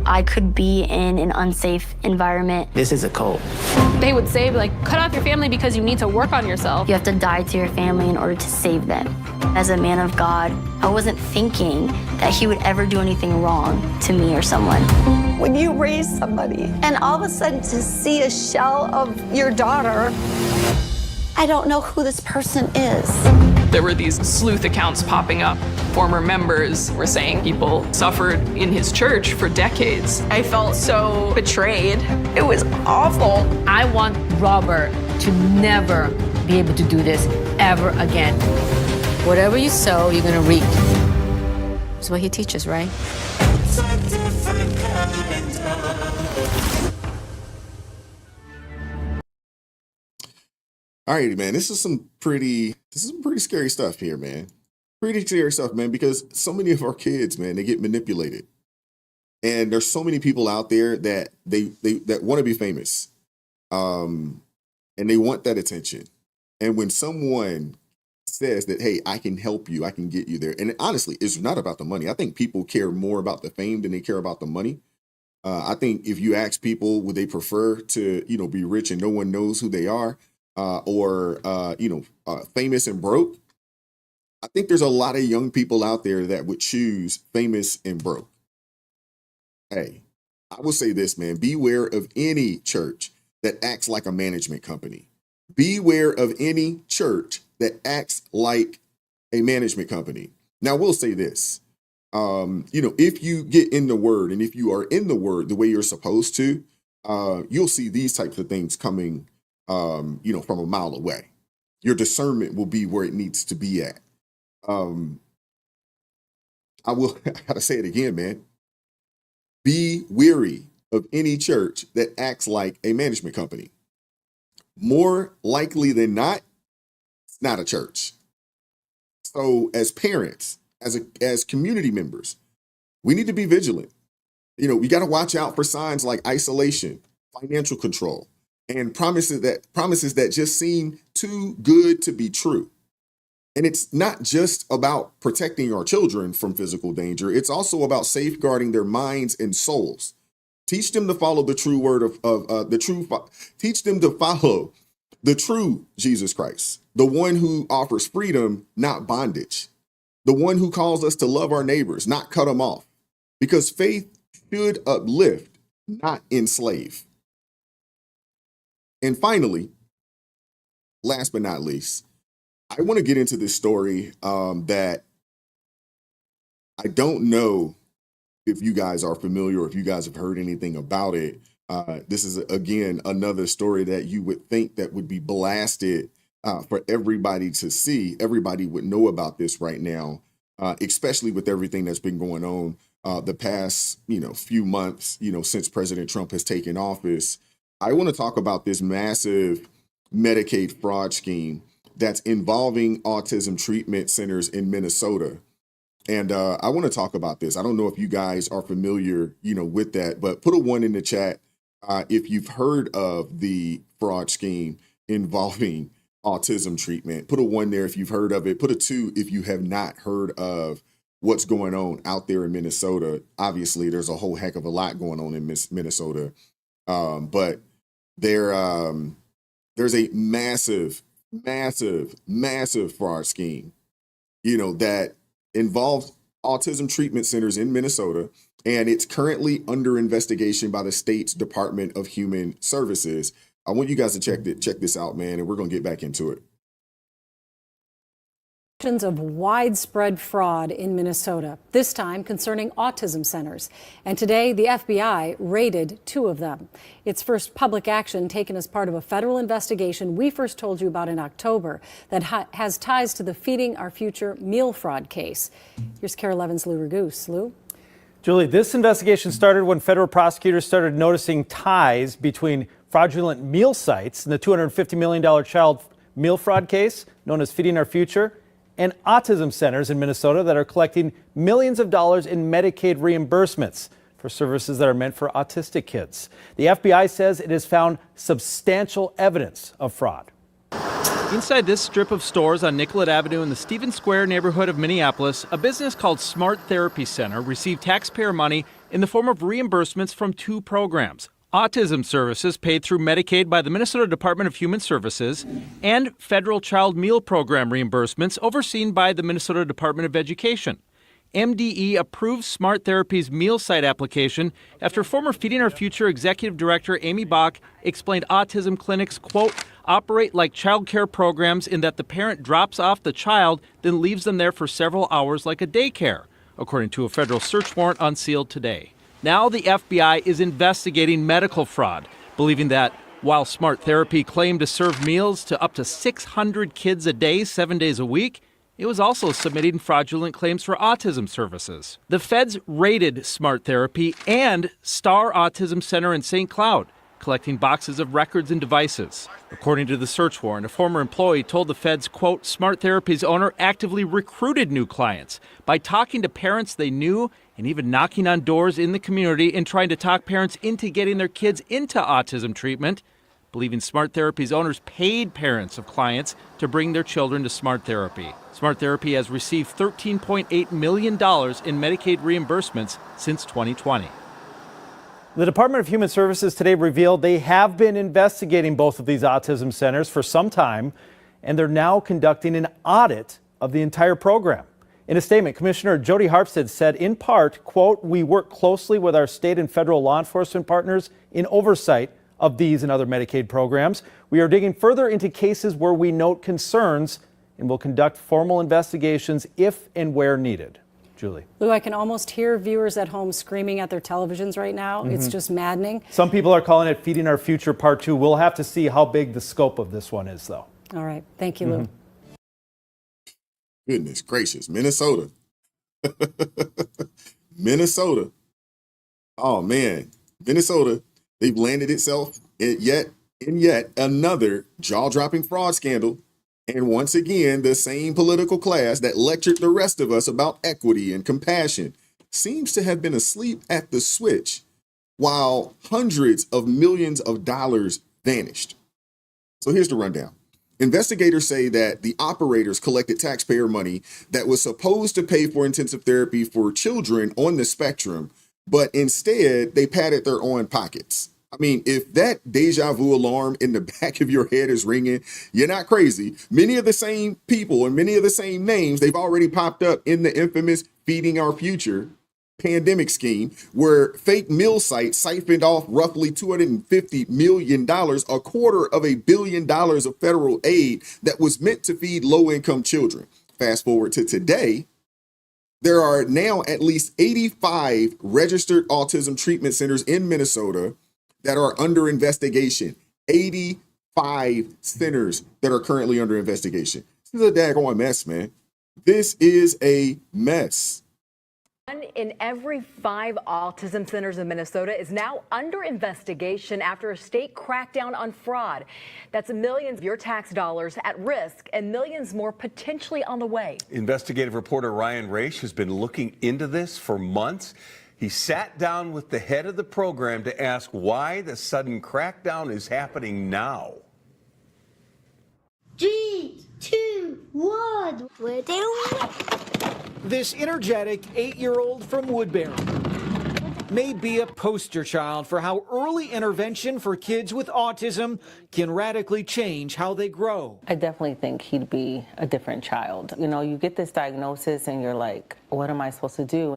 I could be in an unsafe environment. This is a cult. They would say, like, cut off your family because you need to work on yourself. You have to die to your family in order to save them. As a man of God, I wasn't thinking that he would ever do anything wrong to me or someone. When you raise somebody and all of a sudden to see a shell of your daughter, I don't know who this person is. There were these sleuth accounts popping up. Former members were saying people suffered in his church for decades. I felt so betrayed. It was awful. I want Robert to never be able to do this ever again. Whatever you sow, you're gonna reap. That's what he teaches, right? All right, man, this is some pretty scary stuff here, man. Pretty scary stuff, man, because so many of our kids, man, they get manipulated. And there's so many people out there that that want to be famous. And they want that attention. And when someone says that, hey, I can help you, I can get you there. And honestly, it's not about the money. I think people care more about the fame than they care about the money. I think if you ask people, would they prefer to, be rich and no one knows who they are, or famous and broke? I think there's a lot of young people out there that would choose famous and broke. Hey, I will say this, man, beware of any church that acts like a management company. Beware of any church that acts like a management company. Now, we'll say this, if you get in the word and if you are in the word the way you're supposed to, you'll see these types of things coming, from a mile away. Your discernment will be where it needs to be at. I gotta say it again, man. Be weary of any church that acts like a management company. More likely than not, it's not a church. So as parents, as community members, we need to be vigilant. We got to watch out for signs like isolation, financial control, and promises that just seem too good to be true. And it's not just about protecting our children from physical danger. It's also about safeguarding their minds and souls. Teach them to follow the true word teach them to follow the true Jesus Christ, the one who offers freedom, not bondage, the one who calls us to love our neighbors, not cut them off, because faith should uplift, not enslave. And finally, last but not least, I want to get into this story that I don't know if you guys are familiar or if you guys have heard anything about it. This is, again, another story that you would think that would be blasted for everybody to see. Everybody would know about this right now. especially with everything that's been going on the past, few months, since President Trump has taken office. I want to talk about this massive Medicaid fraud scheme that's involving autism treatment centers in Minnesota. And I want to talk about this. I don't know if you guys are familiar, with that, but put a 1 in the chat if you've heard of the fraud scheme involving autism treatment. Put a 1 there if you've heard of it. Put a 2 if you have not heard of what's going on out there in Minnesota. Obviously, there's a whole heck of a lot going on in Minnesota, but there's a massive fraud scheme, that involves autism treatment centers in Minnesota, and it's currently under investigation by the state's Department of Human Services. I want you guys to check this out, man, and we're going to get back into it. Of widespread fraud in Minnesota, this time concerning autism centers. And today, the FBI raided 2 of them. Its first public action taken as part of a federal investigation we first told you about in October that has ties to the Feeding Our Future meal fraud case. Here's KARE 11's Lou Raguse. Lou? Julie, this investigation started when federal prosecutors started noticing ties between fraudulent meal sites and the $250 million child meal fraud case known as Feeding Our Future, and autism centers in Minnesota that are collecting millions of dollars in Medicaid reimbursements for services that are meant for autistic kids. The FBI says it has found substantial evidence of fraud. Inside this strip of stores on Nicollet Avenue in the Stevens Square neighborhood of Minneapolis, a business called Smart Therapy Center received taxpayer money in the form of reimbursements from 2 programs: autism services paid through Medicaid by the Minnesota Department of Human Services, and federal child meal program reimbursements overseen by the Minnesota Department of Education. MDE approved Smart Therapy's meal site application after former Feeding Our Future Executive Director Amy Bach explained autism clinics, quote, operate like child care programs in that the parent drops off the child, then leaves them there for several hours like a daycare, according to a federal search warrant unsealed today. Now the FBI is investigating medical fraud, believing that while Smart Therapy claimed to serve meals to up to 600 kids a day, 7 days a week, it was also submitting fraudulent claims for autism services. The feds raided Smart Therapy and Star Autism Center in St. Cloud, collecting boxes of records and devices. According to the search warrant, a former employee told the feds, quote, Smart Therapy's owner actively recruited new clients by talking to parents they knew and even knocking on doors in the community and trying to talk parents into getting their kids into autism treatment, believing Smart Therapy's owners paid parents of clients to bring their children to Smart Therapy. Smart Therapy has received $13.8 million in Medicaid reimbursements since 2020. The Department of Human Services today revealed they have been investigating both of these autism centers for some time, and they're now conducting an audit of the entire program. In a statement, Commissioner Jody Harpstead said, in part, quote, we work closely with our state and federal law enforcement partners in oversight of these and other Medicaid programs. We are digging further into cases where we note concerns and will conduct formal investigations if and where needed. Julie. Lou, I can almost hear viewers at home screaming at their televisions right now. It's just maddening. Some people are calling it Feeding Our Future Part 2. We'll have to see how big the scope of this one is, though. All right. Thank you, Lou. Goodness gracious. Minnesota. Minnesota. Oh, man. Minnesota, they've landed itself in yet another jaw-dropping fraud scandal. And once again, the same political class that lectured the rest of us about equity and compassion seems to have been asleep at the switch while hundreds of millions of dollars vanished. So here's the rundown. Investigators say that the operators collected taxpayer money that was supposed to pay for intensive therapy for children on the spectrum, but instead they padded their own pockets. I mean, if that deja vu alarm in the back of your head is ringing, you're not crazy. Many of the same people and many of the same names, they've already popped up in the infamous Feeding Our Future pandemic scheme, where fake meal sites siphoned off roughly $250 million, $250 million of federal aid that was meant to feed low-income children. Fast forward to today, there are now at least 85 registered autism treatment centers in Minnesota that are under investigation. 85 centers that are currently under investigation. This is a daggone mess, man. This is a mess. 1 in every 5 autism centers in Minnesota is now under investigation after a state crackdown on fraud. That's millions of your tax dollars at risk and millions more potentially on the way. Investigative reporter Ryan Raish has been looking into this for months. He sat down with the head of the program to ask why the sudden crackdown is happening now. 3, 2, 1. We're doing This energetic 8-year-old from Woodbury may be a poster child for how early intervention for kids with autism can radically change how they grow. I definitely think he'd be a different child. You know, you get this diagnosis and you're like, what am I supposed to do?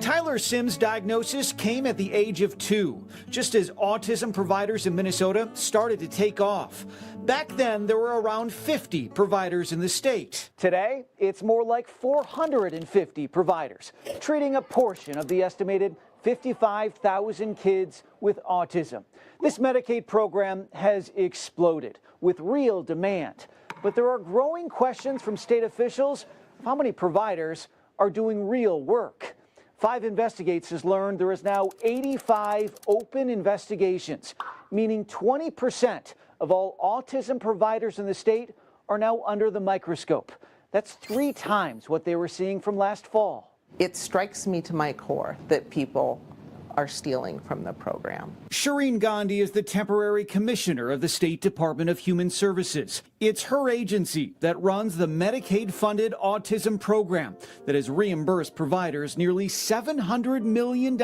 Tyler Sims' diagnosis came at the age of 2, just as autism providers in Minnesota started to take off. Back then, there were around 50 providers in the state. Today, it's more like 450 providers, treating a portion of the estimated 55,000 kids with autism. This Medicaid program has exploded with real demand. But there are growing questions from state officials of how many providers are doing real work. 5 Investigates learned there is now 85 open investigations, meaning 20% of all autism providers in the state are now under the microscope. That's 3 times what they were seeing from last fall. It strikes me to my core that people are stealing from the program. Shireen Gandhi is the temporary commissioner of the State Department of Human Services. It's her agency that runs the Medicaid-funded autism program that has reimbursed providers nearly $700 million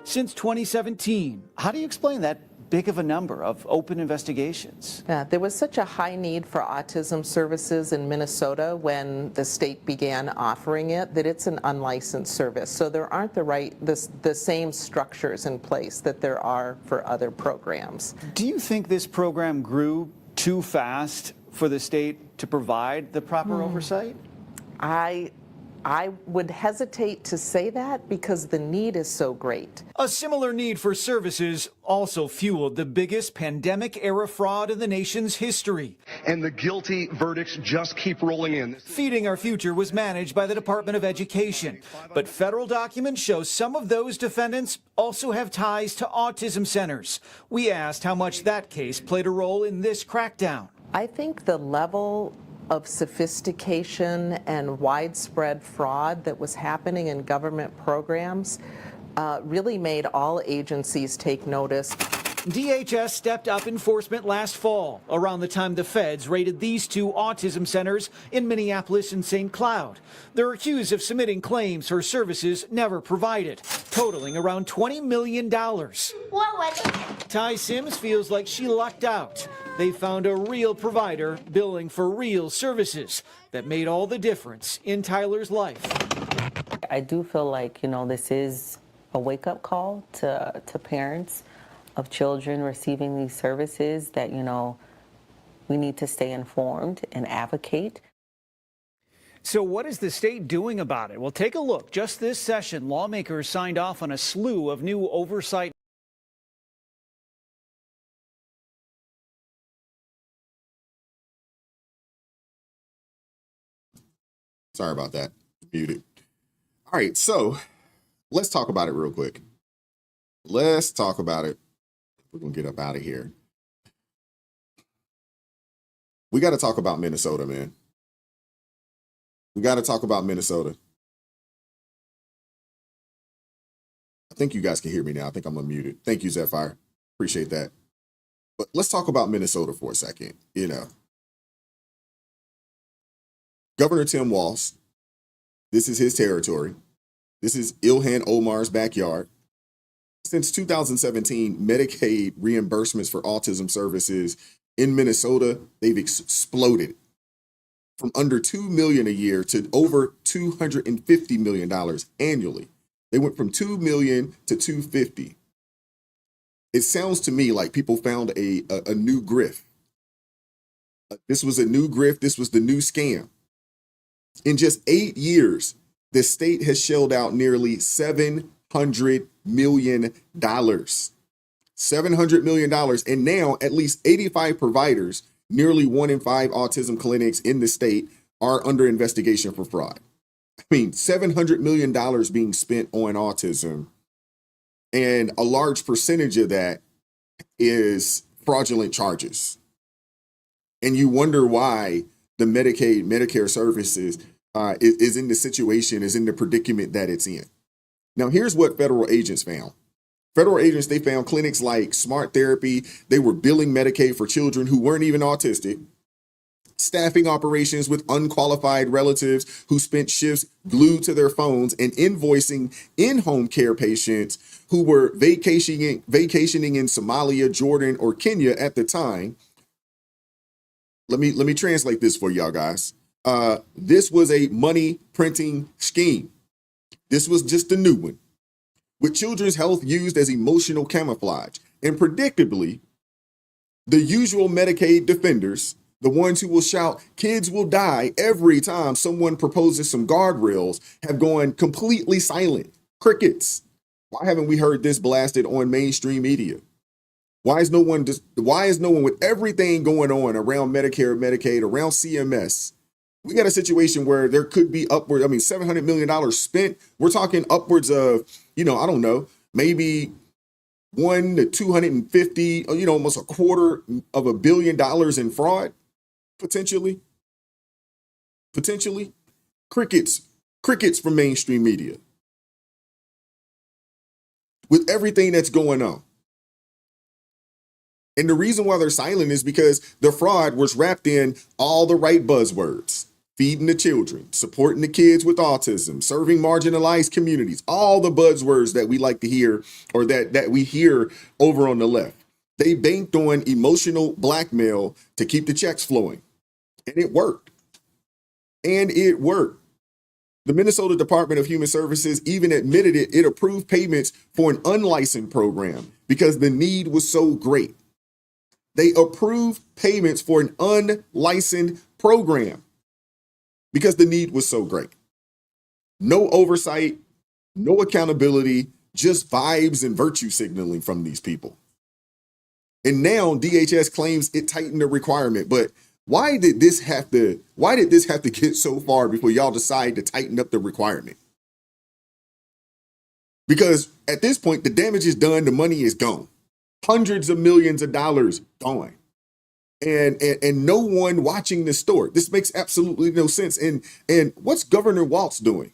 since 2017. How do you explain that big of a number of open investigations? Yeah, there was such a high need for autism services in Minnesota when the state began offering it that it's an unlicensed service. So there aren't the same structures in place that there are for other programs. Do you think this program grew too fast for the state to provide the proper oversight? I would hesitate to say that because the need is so great. A similar need for services also fueled the biggest pandemic-era fraud in the nation's history. And the guilty verdicts just keep rolling in. Feeding Our Future was managed by the Department of Education, but federal documents show some of those defendants also have ties to autism centers. We asked how much that case played a role in this crackdown. I think the level of sophistication and widespread fraud that was happening in government programs really made all agencies take notice. DHS stepped up enforcement last fall, around the time the feds raided these 2 autism centers in Minneapolis and St. Cloud. They're accused of submitting claims for services never provided, totaling around $20 million. What was it? Ty Sims feels like she lucked out. They found a real provider billing for real services that made all the difference in Tyler's life. I do feel like, you know, this is a wake-up call to parents of children receiving these services that, you know, we need to stay informed and advocate. So what is the state doing about it? Well, take a look. Just this session, lawmakers signed off on a slew of new oversight. Sorry about that. Muted. All right, so let's talk about it real quick. Let's talk about it. We're going to get up out of here. We got to talk about Minnesota, man. We got to talk about Minnesota. I think you guys can hear me now. I think I'm unmuted. Thank you, Zephyr. Appreciate that. But let's talk about Minnesota for a second. You know, Governor Tim Walz, this is his territory. This is Ilhan Omar's backyard. Since 2017, Medicaid reimbursements for autism services in Minnesota, they've exploded from under $2 million a year to over $250 million annually. They went from $2 million to $250. It sounds to me like people found a new grift. This was a new grift. This was the new scam. In just 8 years, the state has shelled out nearly $700 million. $700 million. And now at least 85 providers, nearly 1 in 5 autism clinics in the state, are under investigation for fraud. I mean, $700 million being spent on autism, and a large percentage of that is fraudulent charges. And you wonder why the Medicare services is in the situation, is in the predicament that it's in. Now, here's what federal agents found. Federal agents, they found clinics like Smart Therapy. They were billing Medicaid for children who weren't even autistic, staffing operations with unqualified relatives who spent shifts glued to their phones, and invoicing in-home care patients who were vacationing in Somalia, Jordan, or Kenya at the time. Let me translate this for y'all guys. This was a money printing scheme. This was just a new one, with children's health used as emotional camouflage. And predictably, the usual Medicaid defenders, the ones who will shout, "Kids will die," every time someone proposes some guardrails, have gone completely silent. Crickets. Why haven't we heard this blasted on mainstream media? Why is no one with everything going on around Medicare, Medicaid, around CMS? We got a situation where there could be $700 million spent. We're talking upwards of, I don't know, maybe 1 to 250, almost $250 million in fraud, potentially. Crickets from mainstream media. With everything that's going on. And the reason why they're silent is because the fraud was wrapped in all the right buzzwords: feeding the children, supporting the kids with autism, serving marginalized communities, all the buzzwords that we like to hear, or that we hear over on the left. They banked on emotional blackmail to keep the checks flowing. And it worked. The Minnesota Department of Human Services even admitted it approved payments for an unlicensed program because the need was so great. They approved payments for an unlicensed program because the need was so great. No oversight, no accountability, just vibes and virtue signaling from these people. And now DHS claims it tightened the requirement, but why did this have to get so far before y'all decide to tighten up the requirement? Because at this point, the damage is done, the money is gone. Hundreds of millions of dollars gone. And no one watching this story. This makes absolutely no sense. And what's Governor Walz doing?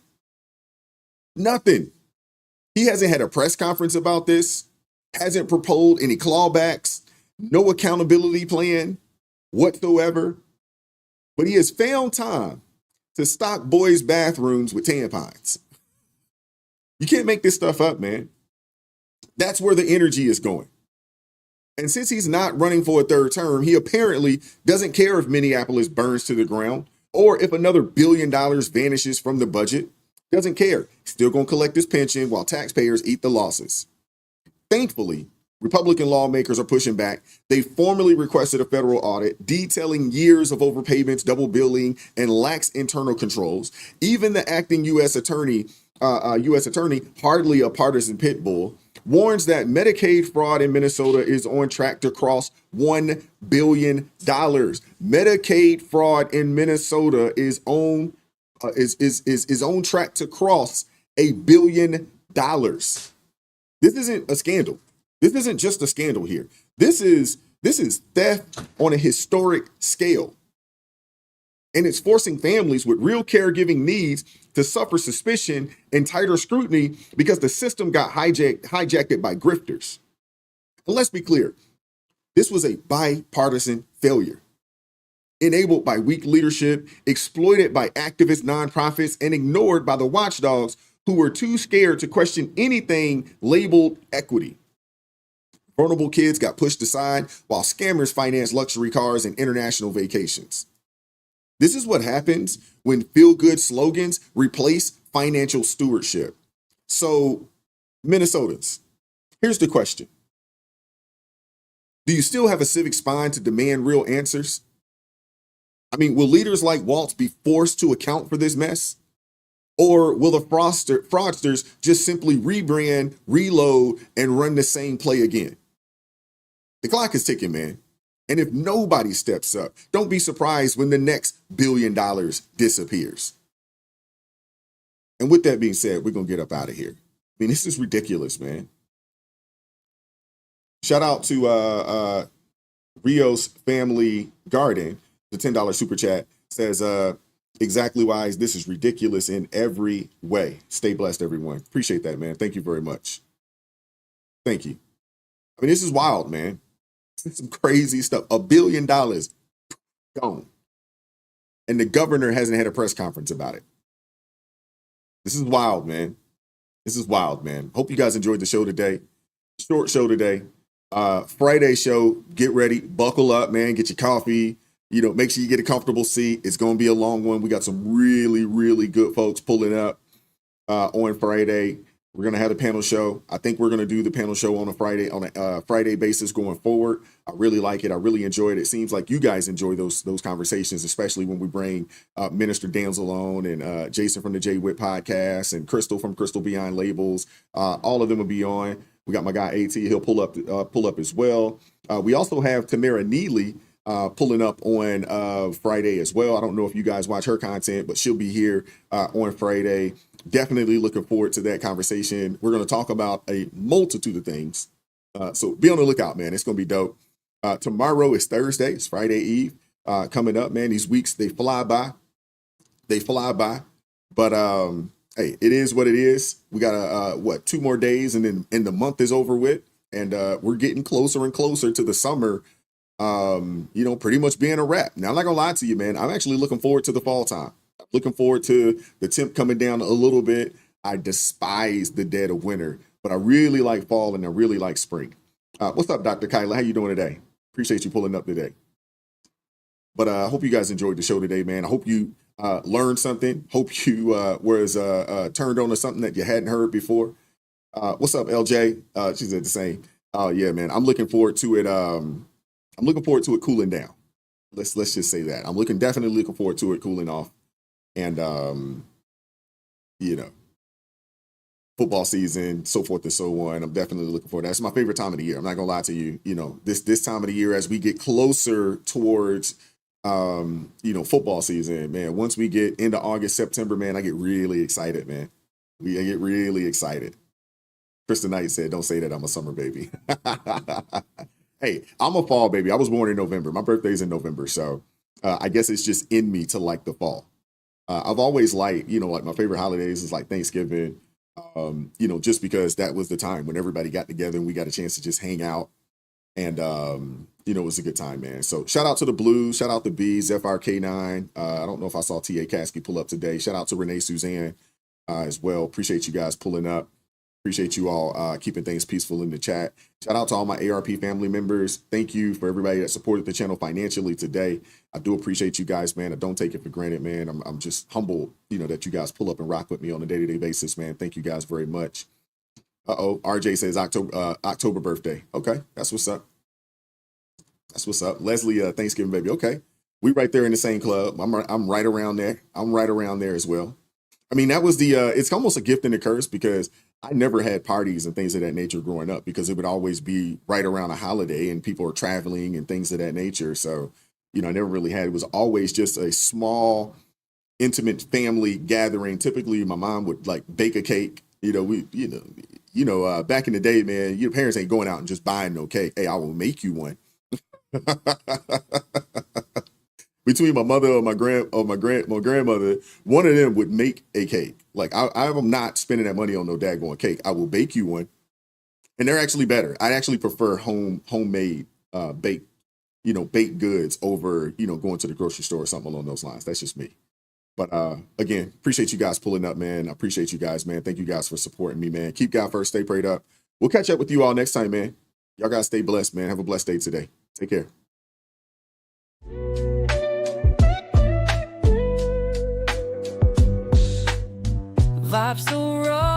Nothing. He hasn't had a press conference about this, hasn't proposed any clawbacks, no accountability plan whatsoever. But he has found time to stock boys' bathrooms with tampons. You can't make this stuff up, man. That's where the energy is going. And since he's not running for a third term, he apparently doesn't care if Minneapolis burns to the ground or if another $1 billion vanishes from the budget. Doesn't care. Still going to collect his pension while taxpayers eat the losses. Thankfully, Republican lawmakers are pushing back. They formally requested a federal audit detailing years of overpayments, double billing, and lax internal controls. Even the acting U.S. attorney, hardly a partisan pit bull, warns that Medicaid fraud in Minnesota is on track to cross $1 billion. Medicaid fraud in Minnesota is on track to cross $1 billion. This isn't a scandal. This isn't just a scandal here. This is theft on a historic scale. And it's forcing families with real caregiving needs to suffer suspicion and tighter scrutiny because the system got hijacked by grifters. And let's be clear, this was a bipartisan failure, enabled by weak leadership, exploited by activist nonprofits, and ignored by the watchdogs who were too scared to question anything labeled equity. Vulnerable kids got pushed aside while scammers financed luxury cars and international vacations. This is what happens when feel-good slogans replace financial stewardship. So, Minnesotans, here's the question. Do you still have a civic spine to demand real answers? I mean, will leaders like Walz be forced to account for this mess? Or will the fraudsters just simply rebrand, reload, and run the same play again? The clock is ticking, man. And if nobody steps up, don't be surprised when the next $1 billion disappears. And with that being said, we're going to get up out of here. I mean, this is ridiculous, man. Shout out to Rio's Family Garden. The $10 super chat says, exactly why this is ridiculous in every way. Stay blessed, everyone. Appreciate that, man. Thank you very much. Thank you. I mean, this is wild, man. Some crazy stuff. $1 billion gone. And the governor hasn't had a press conference about it. This is wild, man. This is wild, man. Hope you guys enjoyed the show today. Short show today. Friday show, get ready, buckle up, man. Get your coffee. You know, make sure you get a comfortable seat. It's going to be a long one. We got some really, really good folks pulling up on Friday. We're going to have a panel show. I think we're going to do the panel show on a Friday basis going forward. I really like it. I really enjoy it. It seems like you guys enjoy those conversations, especially when we bring Minister Danzelone and Jason from the J Witt podcast and Crystal from Crystal Beyond Labels. All of them will be on. We got my guy AT. He'll pull up as well. We also have Tamara Neely pulling up on Friday as well. I don't know if you guys watch her content, but she'll be here on Friday. Definitely looking forward to that conversation. We're going to talk about a multitude of things. So be on the lookout, man. It's going to be dope. Tomorrow is Thursday. It's Friday Eve coming up, man. These weeks, they fly by. But hey, it is what it is. We got 2 more days and the month is over with. And we're getting closer and closer to the summer, pretty much being a wrap. Now, I'm not going to lie to you, man. I'm actually looking forward to the fall time. Looking forward to the temp coming down a little bit. I despise the dead of winter, but I really like fall and I really like spring. What's up, Dr. Kyla? How you doing today? Appreciate you pulling up today. But I hope you guys enjoyed the show today, man. I hope you learned something. Hope you was turned on to something that you hadn't heard before. What's up, LJ? She said the same. Oh, yeah, man. I'm looking forward to it. I'm looking forward to it cooling down. Let's just say that. I'm definitely looking forward to it cooling off. And, football season, so forth and so on. I'm definitely looking forward to that. That's my favorite time of the year. I'm not going to lie to you. This time of the year, as we get closer towards, football season, man, once we get into August, September, man, I get really excited, man. I get really excited. Krista Knight said, don't say that, I'm a summer baby. Hey, I'm a fall baby. I was born in November. My birthday's in November. So I guess it's just in me to like the fall. I've always liked, like my favorite holidays is like Thanksgiving, just because that was the time when everybody got together and we got a chance to just hang out. And, it was a good time, man. So shout out to the Blues, shout out to Bees, FRK9. I don't know if I saw T.A. Caskey pull up today. Shout out to Renee Suzanne as well. Appreciate you guys pulling up. Appreciate you all keeping things peaceful in the chat. Shout out to all my ARP family members. Thank you for everybody that supported the channel financially today. I do appreciate you guys, man. I don't take it for granted, man. I'm just humbled, that you guys pull up and rock with me on a day-to-day basis, man. Thank you guys very much. RJ says October birthday. Okay, that's what's up. That's what's up. Leslie, Thanksgiving baby. Okay, we right there in the same club. I'm right around there. I'm right around there as well. I mean, that was it's almost a gift and a curse because I never had parties and things of that nature growing up because it would always be right around a holiday and people are traveling and things of that nature. So, I never really had, it was always just a small, intimate family gathering. Typically my mom would like bake a cake. Back in the day, man, your parents ain't going out and just buying no cake. Hey, I will make you one. Between my mother or my grandmother, one of them would make a cake. Like I'm not spending that money on no daggone cake. I will bake you one, and they're actually better. I actually prefer homemade baked goods over going to the grocery store or something along those lines. That's just me. But again, appreciate you guys pulling up, man. I appreciate you guys, man. Thank you guys for supporting me, man. Keep God first. Stay prayed up. We'll catch up with you all next time, man. Y'all guys stay blessed, man. Have a blessed day today. Take care. Vibes so raw.